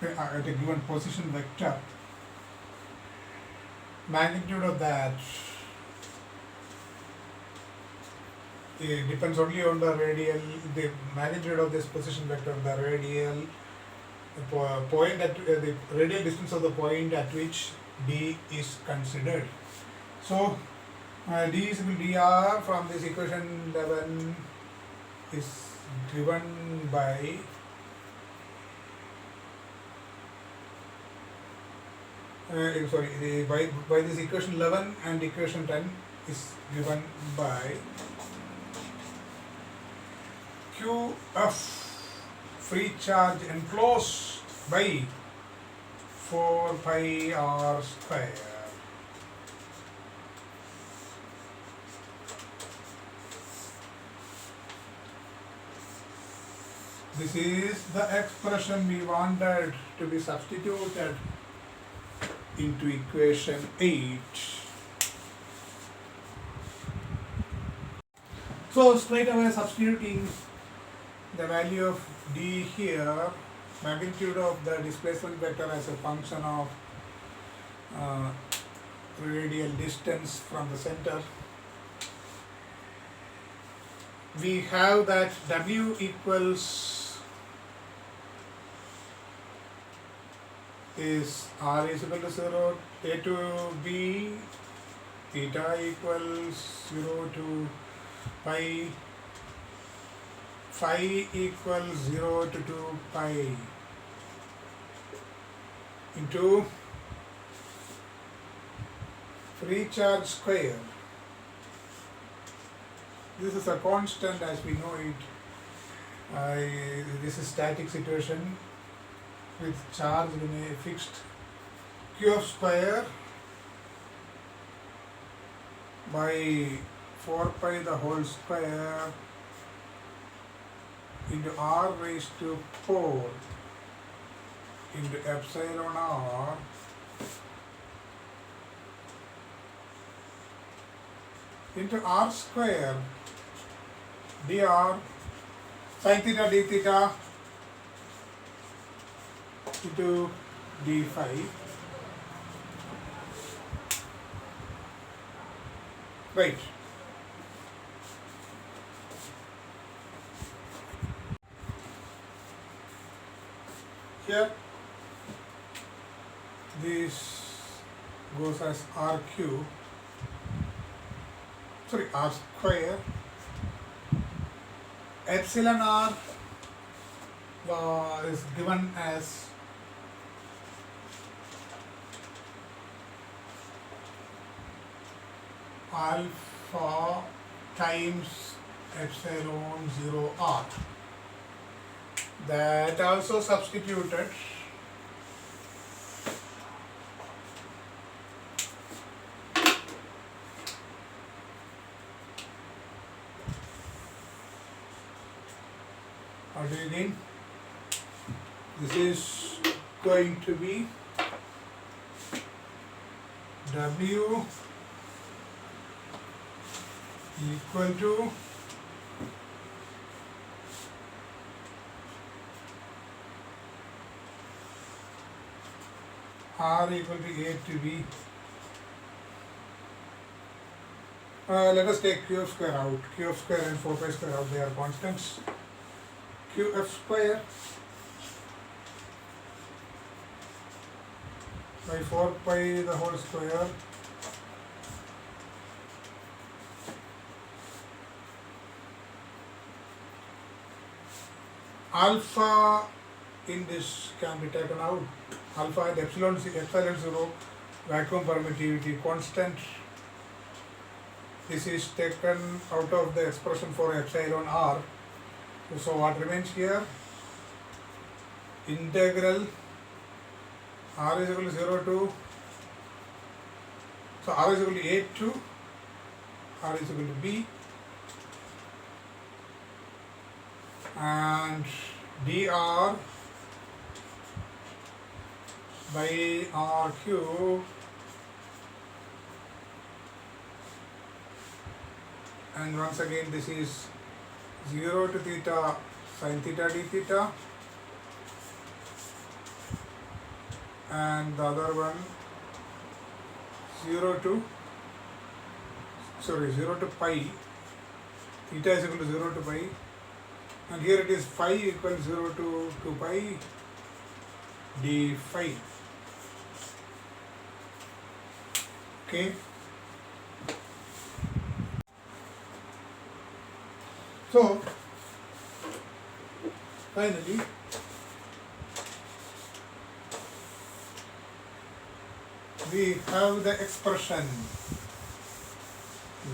at a given position vector, magnitude of that it depends only on the radial, the magnitude of this position vector, the radial, the point at the radial distance of the point at which d is considered. So d is equal to dr from this equation 11 is given by by this equation 11 and equation 10 is given by QF, free charge enclosed, by 4 pi r square. This is the expression we wanted to be substituted into equation 8. So straight away substituting the value of d here, magnitude of the displacement vector as a function of radial distance from the center. We have that W equals is R is equal to 0, A to B, theta equals 0 to pi, phi equals 0 to 2 pi into free charge square. This is a constant as we know it. This is static situation with charge in a fixed Q square by 4 pi the whole square into r raised to 4 into epsilon r into r square dr sin theta d theta into d phi right. Here this goes as r cube, sorry, r square. Epsilon r is given as alpha times epsilon 0 r. That also substituted again. This is going to be W equal to R equal to A to B. Let us take Q square out. Q square and 4 pi square out, they are constants. Qf square by 4 pi the whole square alpha in this can be taken out. Alpha and epsilon 0 vacuum permittivity constant. This is taken out of the expression for epsilon r. So what remains here? Integral r is equal to 0 to, so r is equal to A to r is equal to b, and dr by r cube and once again this is 0 to theta sin theta d theta and the other one 0 to pi, theta is equal to 0 to pi, and here it is phi equals 0 to 2 pi d phi. Okay. So finally we have the expression.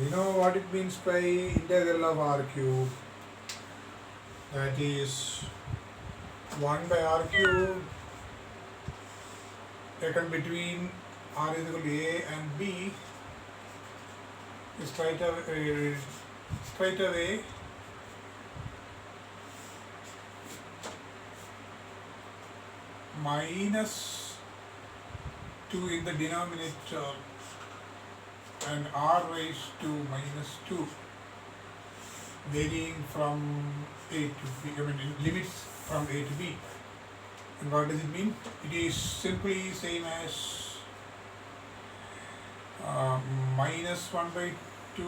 We know what it means by integral of r cube. That is 1 by r cube taken between r is equal to a and b is straight away minus 2 in the denominator and r raised to minus 2 varying from a to b, in limits from a to b. And what does it mean? It is simply same as minus 1 by 2,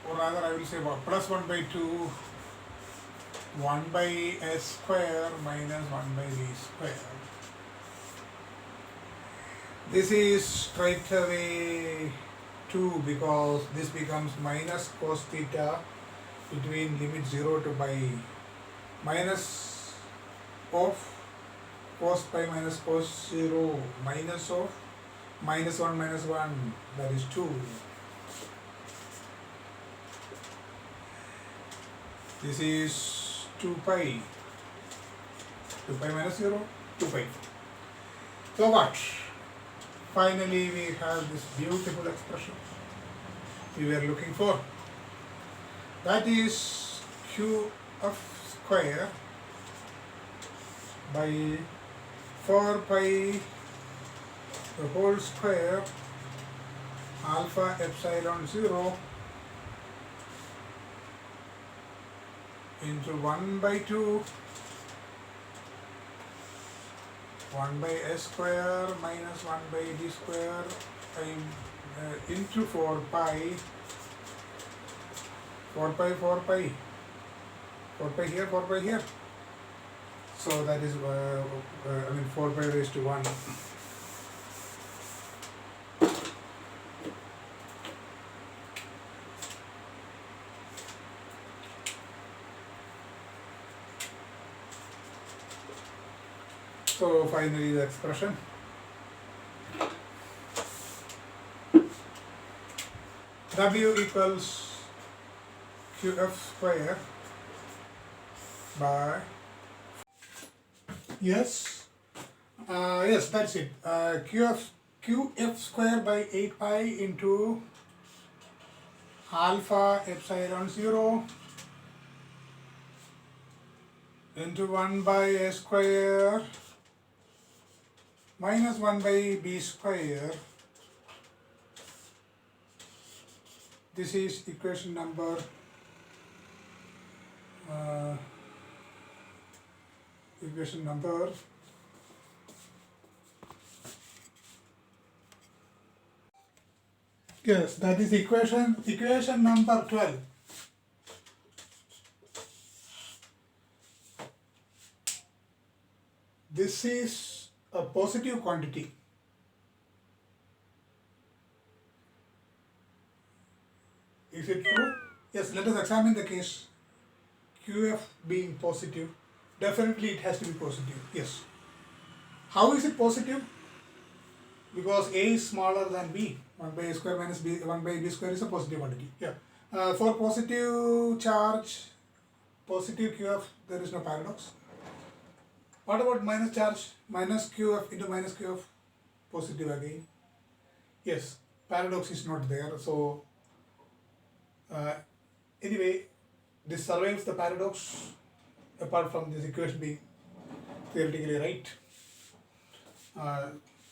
or rather I will say plus 1 by 2, 1 by s square minus 1 by v square. This is straight away 2 because this becomes minus cos theta between limit 0 to pi, minus of cos pi minus cos 0, minus of minus 1 minus 1, that is 2. This is 2 pi. 2 pi minus 0, 2 pi. So what? Finally we have this beautiful expression we were looking for. That is qf square by 4 pi the whole square alpha epsilon 0 into 1 by 2 1 by s square minus 1 by d square into 4 pi 4 pi 4 pi 4 pi here 4 pi here, so that is 4 pi raised to 1. So finally the expression W equals qf square by yes that's it, qf square by 8 pi into alpha epsilon 0 into 1 by a square minus 1 by b square. This is equation number yes, that is equation number 12. This is a positive quantity. Is it true? Yes, let us examine the case. QF being positive, definitely it has to be positive. Yes. How is it positive? Because A is smaller than B. 1 by A square minus B, 1 by B square is a positive quantity. Yeah. For positive charge, positive QF, there is no paradox. What about minus charge? Minus QF into minus QF, positive again. Yes, paradox is not there. So anyway, this survives the paradox apart from this equation being theoretically right.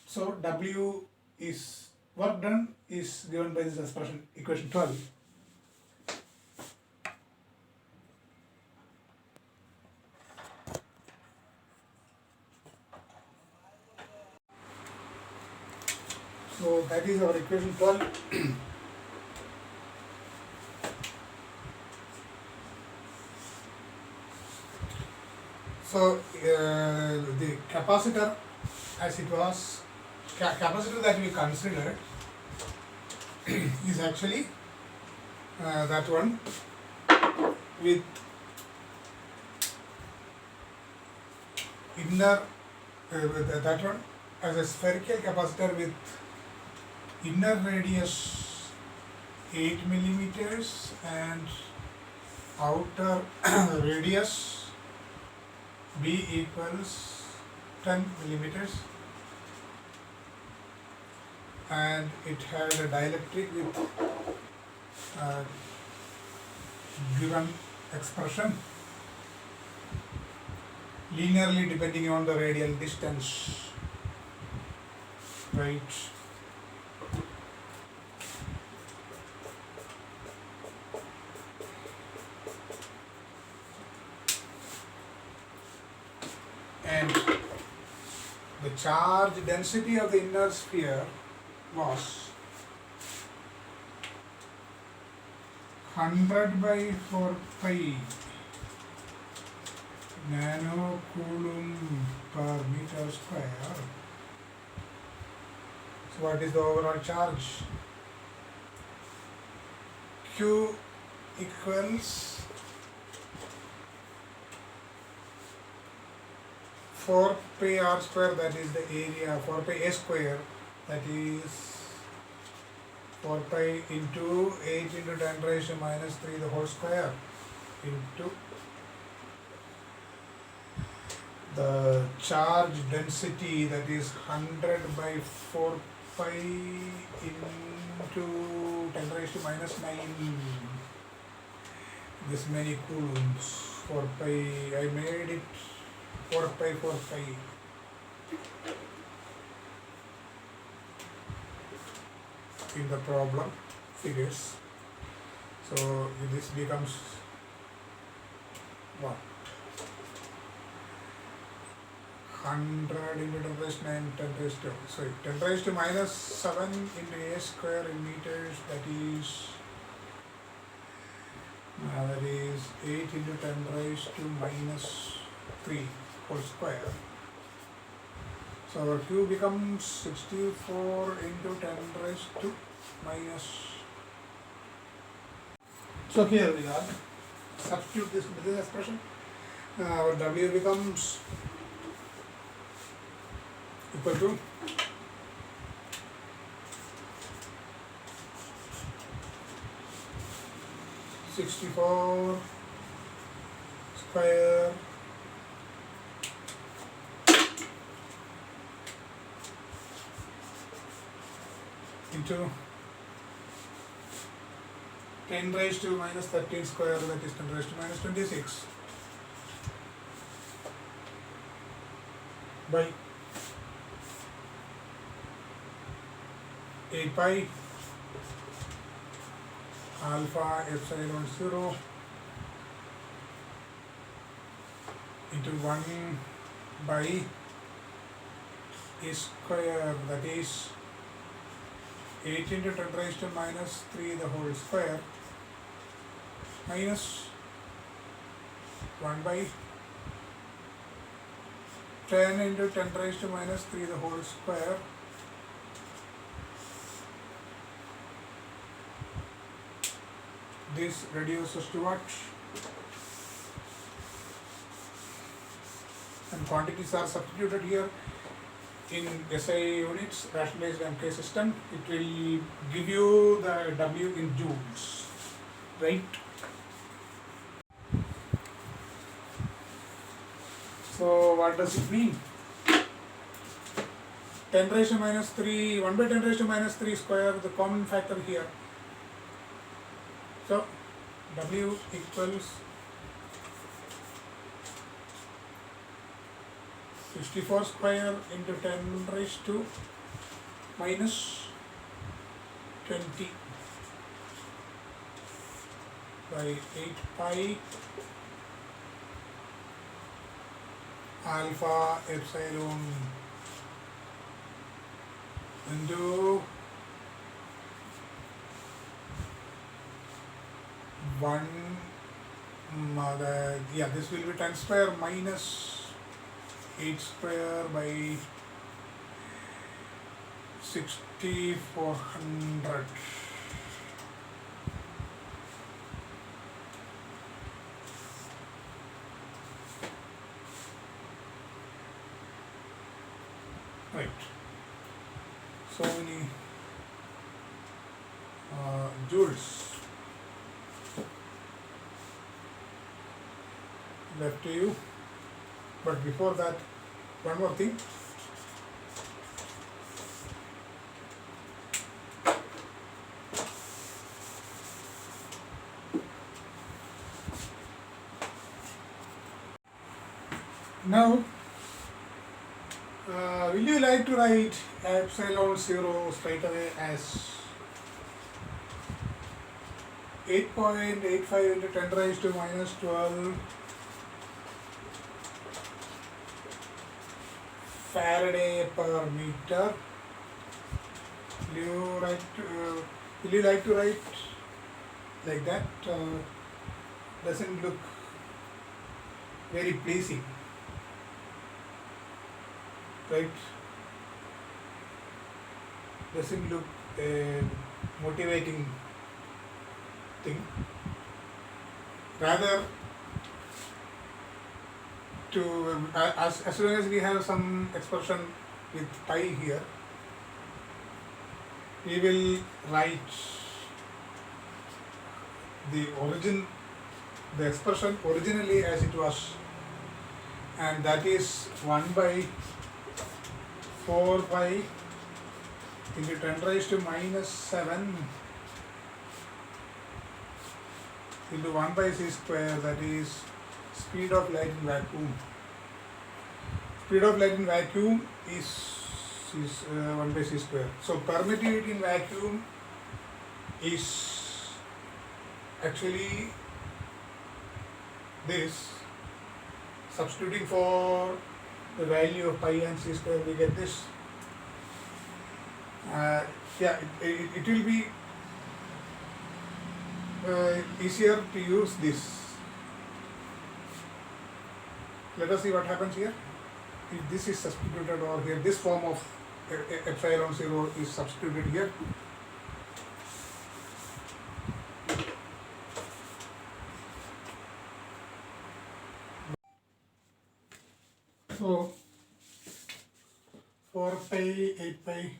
So W is, work done is given by this expression, equation 12. So that is our equation 12. So the capacitor, as it was, capacitor that we considered is actually that one with inner that one as a spherical capacitor with inner radius 8 millimeters and outer radius B equals 10 millimeters, and it had a dielectric with given expression, linearly depending on the radial distance, right? And the charge density of the inner sphere was 100 by 4 pi nanocoulomb per meter square. So what is the overall charge? Q equals 4 pi r square, that is the area, 4 pi a square, that is 4 pi into 8 into 10 raised to minus 3 the whole square into the charge density, that is 100 by 4 pi into 10 raised to minus 9, this many coulombs. 4 pi, I made it 4 pi 4 pi. In the problem figures. So this becomes what? 100 into 10 raised to 9, 10 raised to, sorry, 10 raised to minus 7 into a square in meters, that is 8 into 10 raised to minus 3 whole square. So our Q becomes 64 into 10 raised to minus. So here we are, substitute this into this expression. Our W becomes equal to 64 square into 10 raised to minus 13 square, that is 10 raised to minus 26 by 8 pi alpha epsilon 0 into 1 by a square, that is 8 into 10 raised to minus 3 the whole square minus 1 by 10 into 10 raised to minus 3 the whole square this reduces to what? And quantities are substituted here in SI units, rationalized MK system. It will give you the W in joules, right? So what does it mean? 10 raised to minus 3, 1 by 10 raised to minus 3 square, the common factor here. So W equals 64 square into 10 raised to minus 20 by 8 pi alpha epsilon into 1 this will be 10 square minus 8 square by 6400. Right. So many joules left to you. But before that, one more thing. Now, will you like to write epsilon 0 straight away as 8.85 into 10 raised to minus 12 Faraday per meter? Will you like to write like that? Doesn't look very pleasing, right? Doesn't look a motivating thing. Rather, as long as we have some expression with pi here, we will write the expression originally as it was, and that is 1 by 4 pi into 10 raised to minus 7 into 1 by c square, that is speed of light in vacuum. Speed of light in vacuum is 1 by c square. So permittivity in vacuum is actually this. Substituting for the value of pi and c square, we get this. It will be easier to use this. Let us see what happens here. If this is substituted over here, this form of epsilon 0 is substituted here. So 4 pi, 8 pi,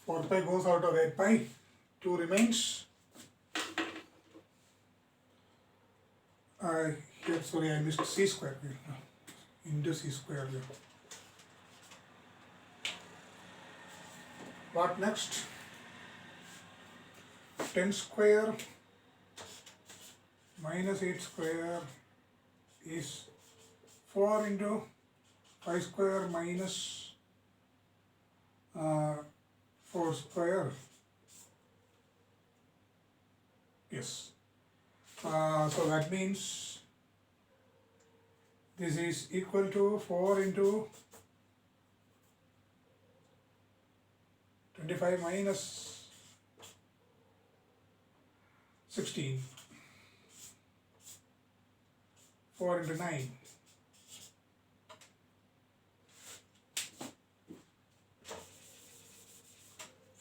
4 pi goes out of 8 pi, 2 remains. Here, sorry, I missed c square here, into c square here. What next? 10 square minus 8 square is 4 into 5 square minus 4 square. Yes. So that means this is equal to 4 into 25 minus 16. 4 into 9.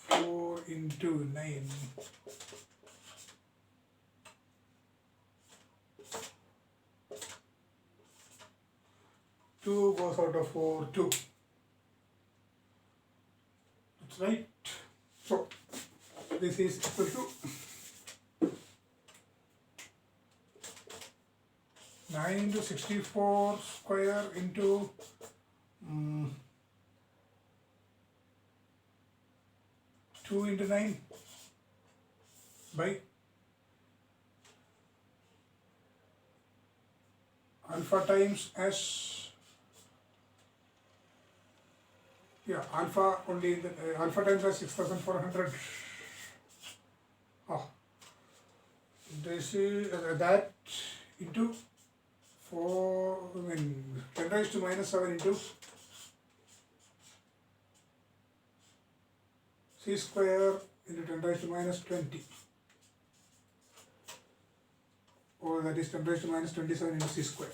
4 into 9. 2 goes out of 4, 2. That's right. So this is equal to 9 into 64 square into 2 into 9 by alpha times s. Yeah, alpha only in the alpha times s 6400. This is that into 10 raised to minus 7 into c square into 10 raised to minus 20. Or that is 10 raised to minus 27 into c square.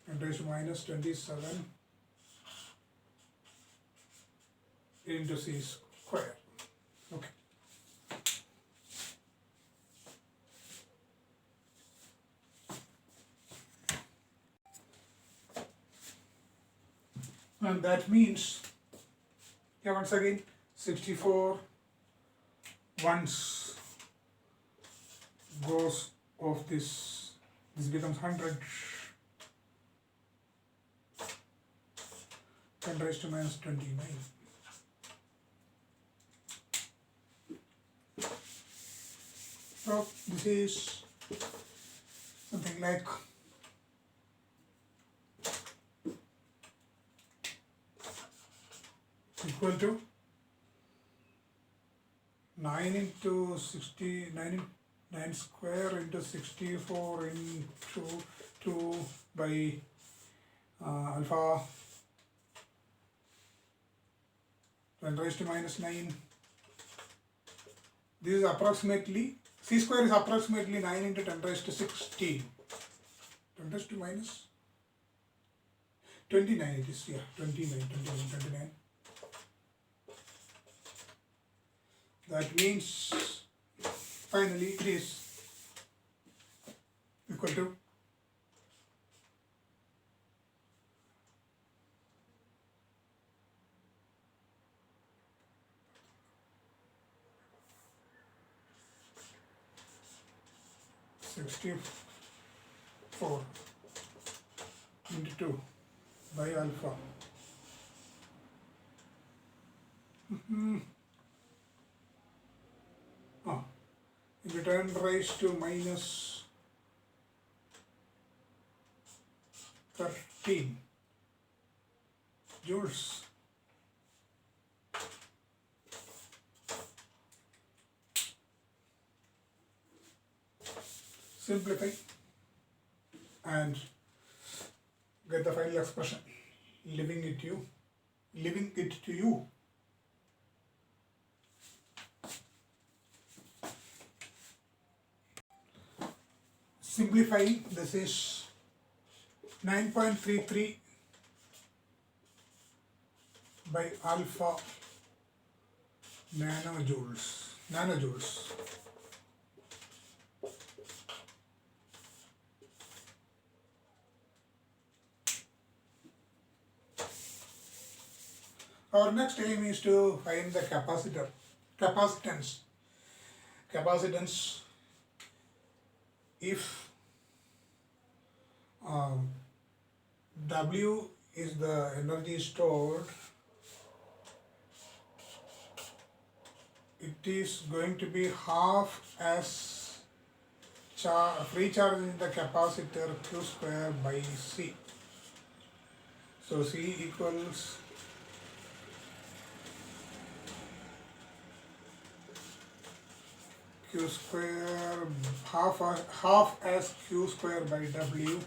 10 raised to minus 27 into c square. Okay. And that means, once again, 64 once goes of this becomes 100. 10 raised to minus 29. So this is something like equal to 9 into 60, 9 square into 64 into 2 by alpha 10 raised to minus 9. This is approximately, c square is approximately 9 into 10 raised to 16. 10 raised to minus 29 it is, yeah, 29. That means finally it is equal to 64 into 2 by alpha. Into 10 raised to minus 13 joules. Simplify and get the final expression, leaving it to you. Simplifying, this is 9.33 by alpha nanojoules. Our next aim is to find the capacitance. If W is the energy stored, it is going to be half as free charge in the capacitor Q square by C. So C equals Q square half as Q square by W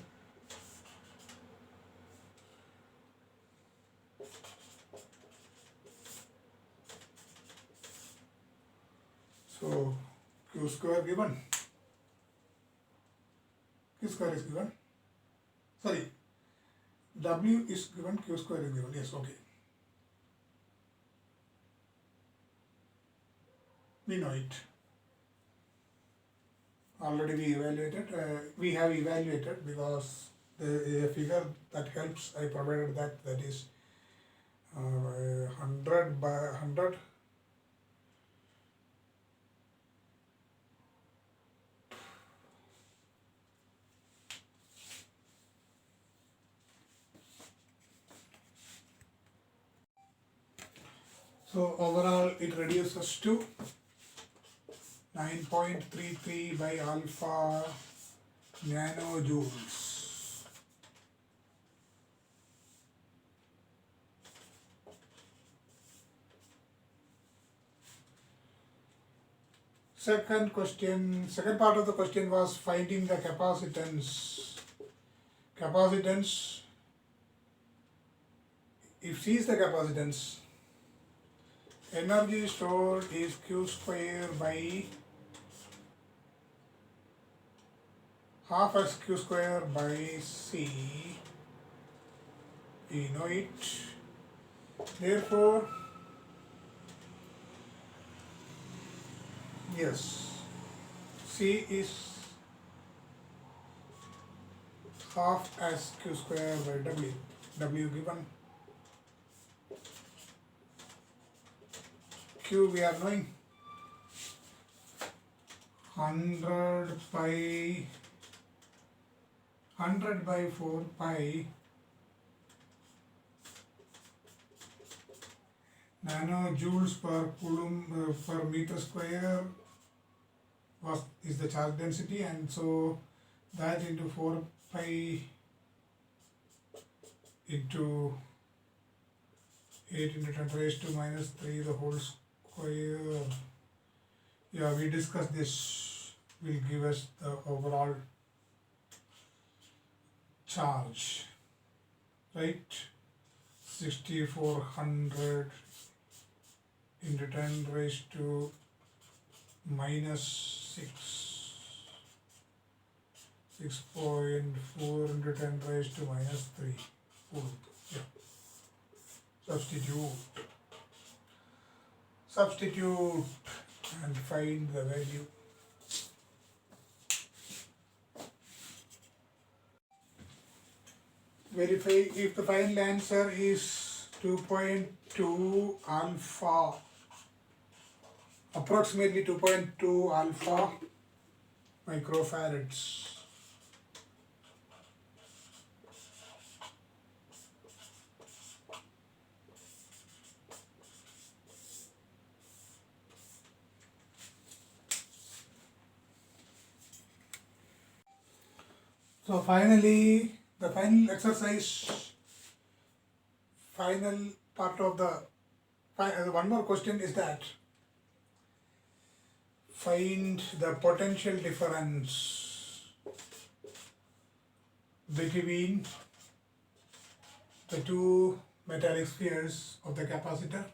so Q square is given, sorry, W is given, Q square is given, yes, okay. We know it. Already we have evaluated because the figure that helps, I provided that is 100 by 100 so overall it reduces to 9.33 by alpha nanojoules. Second part of the question was finding the capacitance. If C is the capacitance, energy stored is Q square by half as Q square by C. We know it. Therefore, yes, C is half as Q square by W. W given. Q we are knowing 100 by 4 pi nanojoules per coulomb per meter square is the charge density, and so that into 4 pi into 8 into 10 raised to minus 3 the whole square. Yeah, we discussed this will give us the overall charge, right? 6400 into 10 raised to minus 6.4 into 10 raised to minus 3. Yeah. Substitute and find the value. Verify if the final answer is 2.2 alpha, approximately 2.2 alpha microfarads. So finally, the final exercise, final part of the, one more question is that find the potential difference between the two metallic spheres of the capacitor.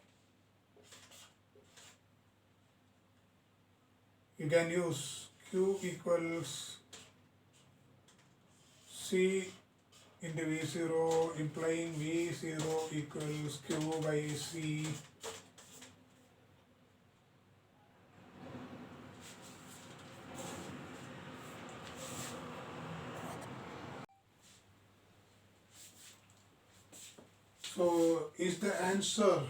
You can use Q equals C into V0, implying V0 equals Q by C. So is the answer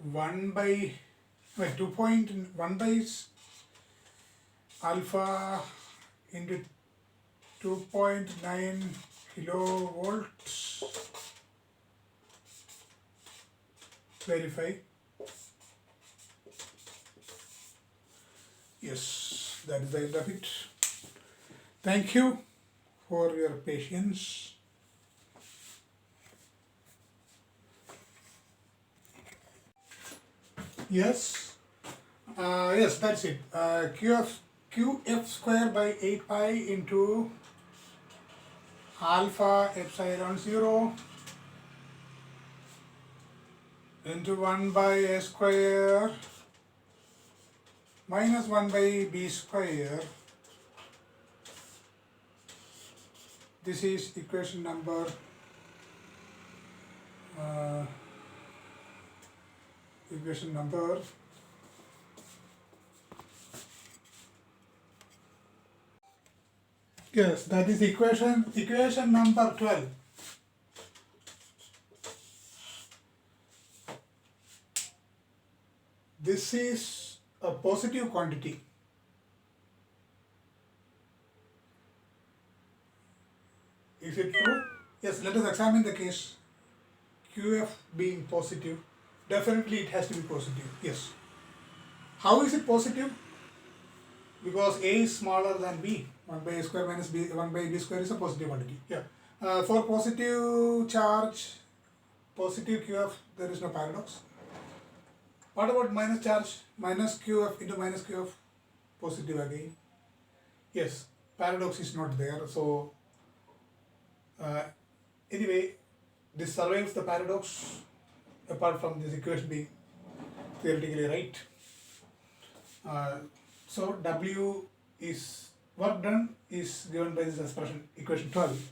2.1 by alpha into 2.9 kilovolts? Verify. Yes, that is the end of it. Thank you for your patience. Yes, yes, that's it. QF square by 8 pi into alpha epsilon 0 into 1 by a square minus 1 by b square. This is equation number yes, that is equation number 12. This is a positive quantity. Is it true? Yes, let us examine the case. QF being positive, definitely it has to be positive. Yes. How is it positive? Because A is smaller than B. 1 by A square minus B, 1 by B square is a positive quantity. Yeah. For positive charge, positive QF, there is no paradox. What about minus charge? Minus QF into minus QF, positive again. Yes, paradox is not there. So, anyway, this survives the paradox apart from this equation being theoretically right. So W is work done is given by this expression, equation 12.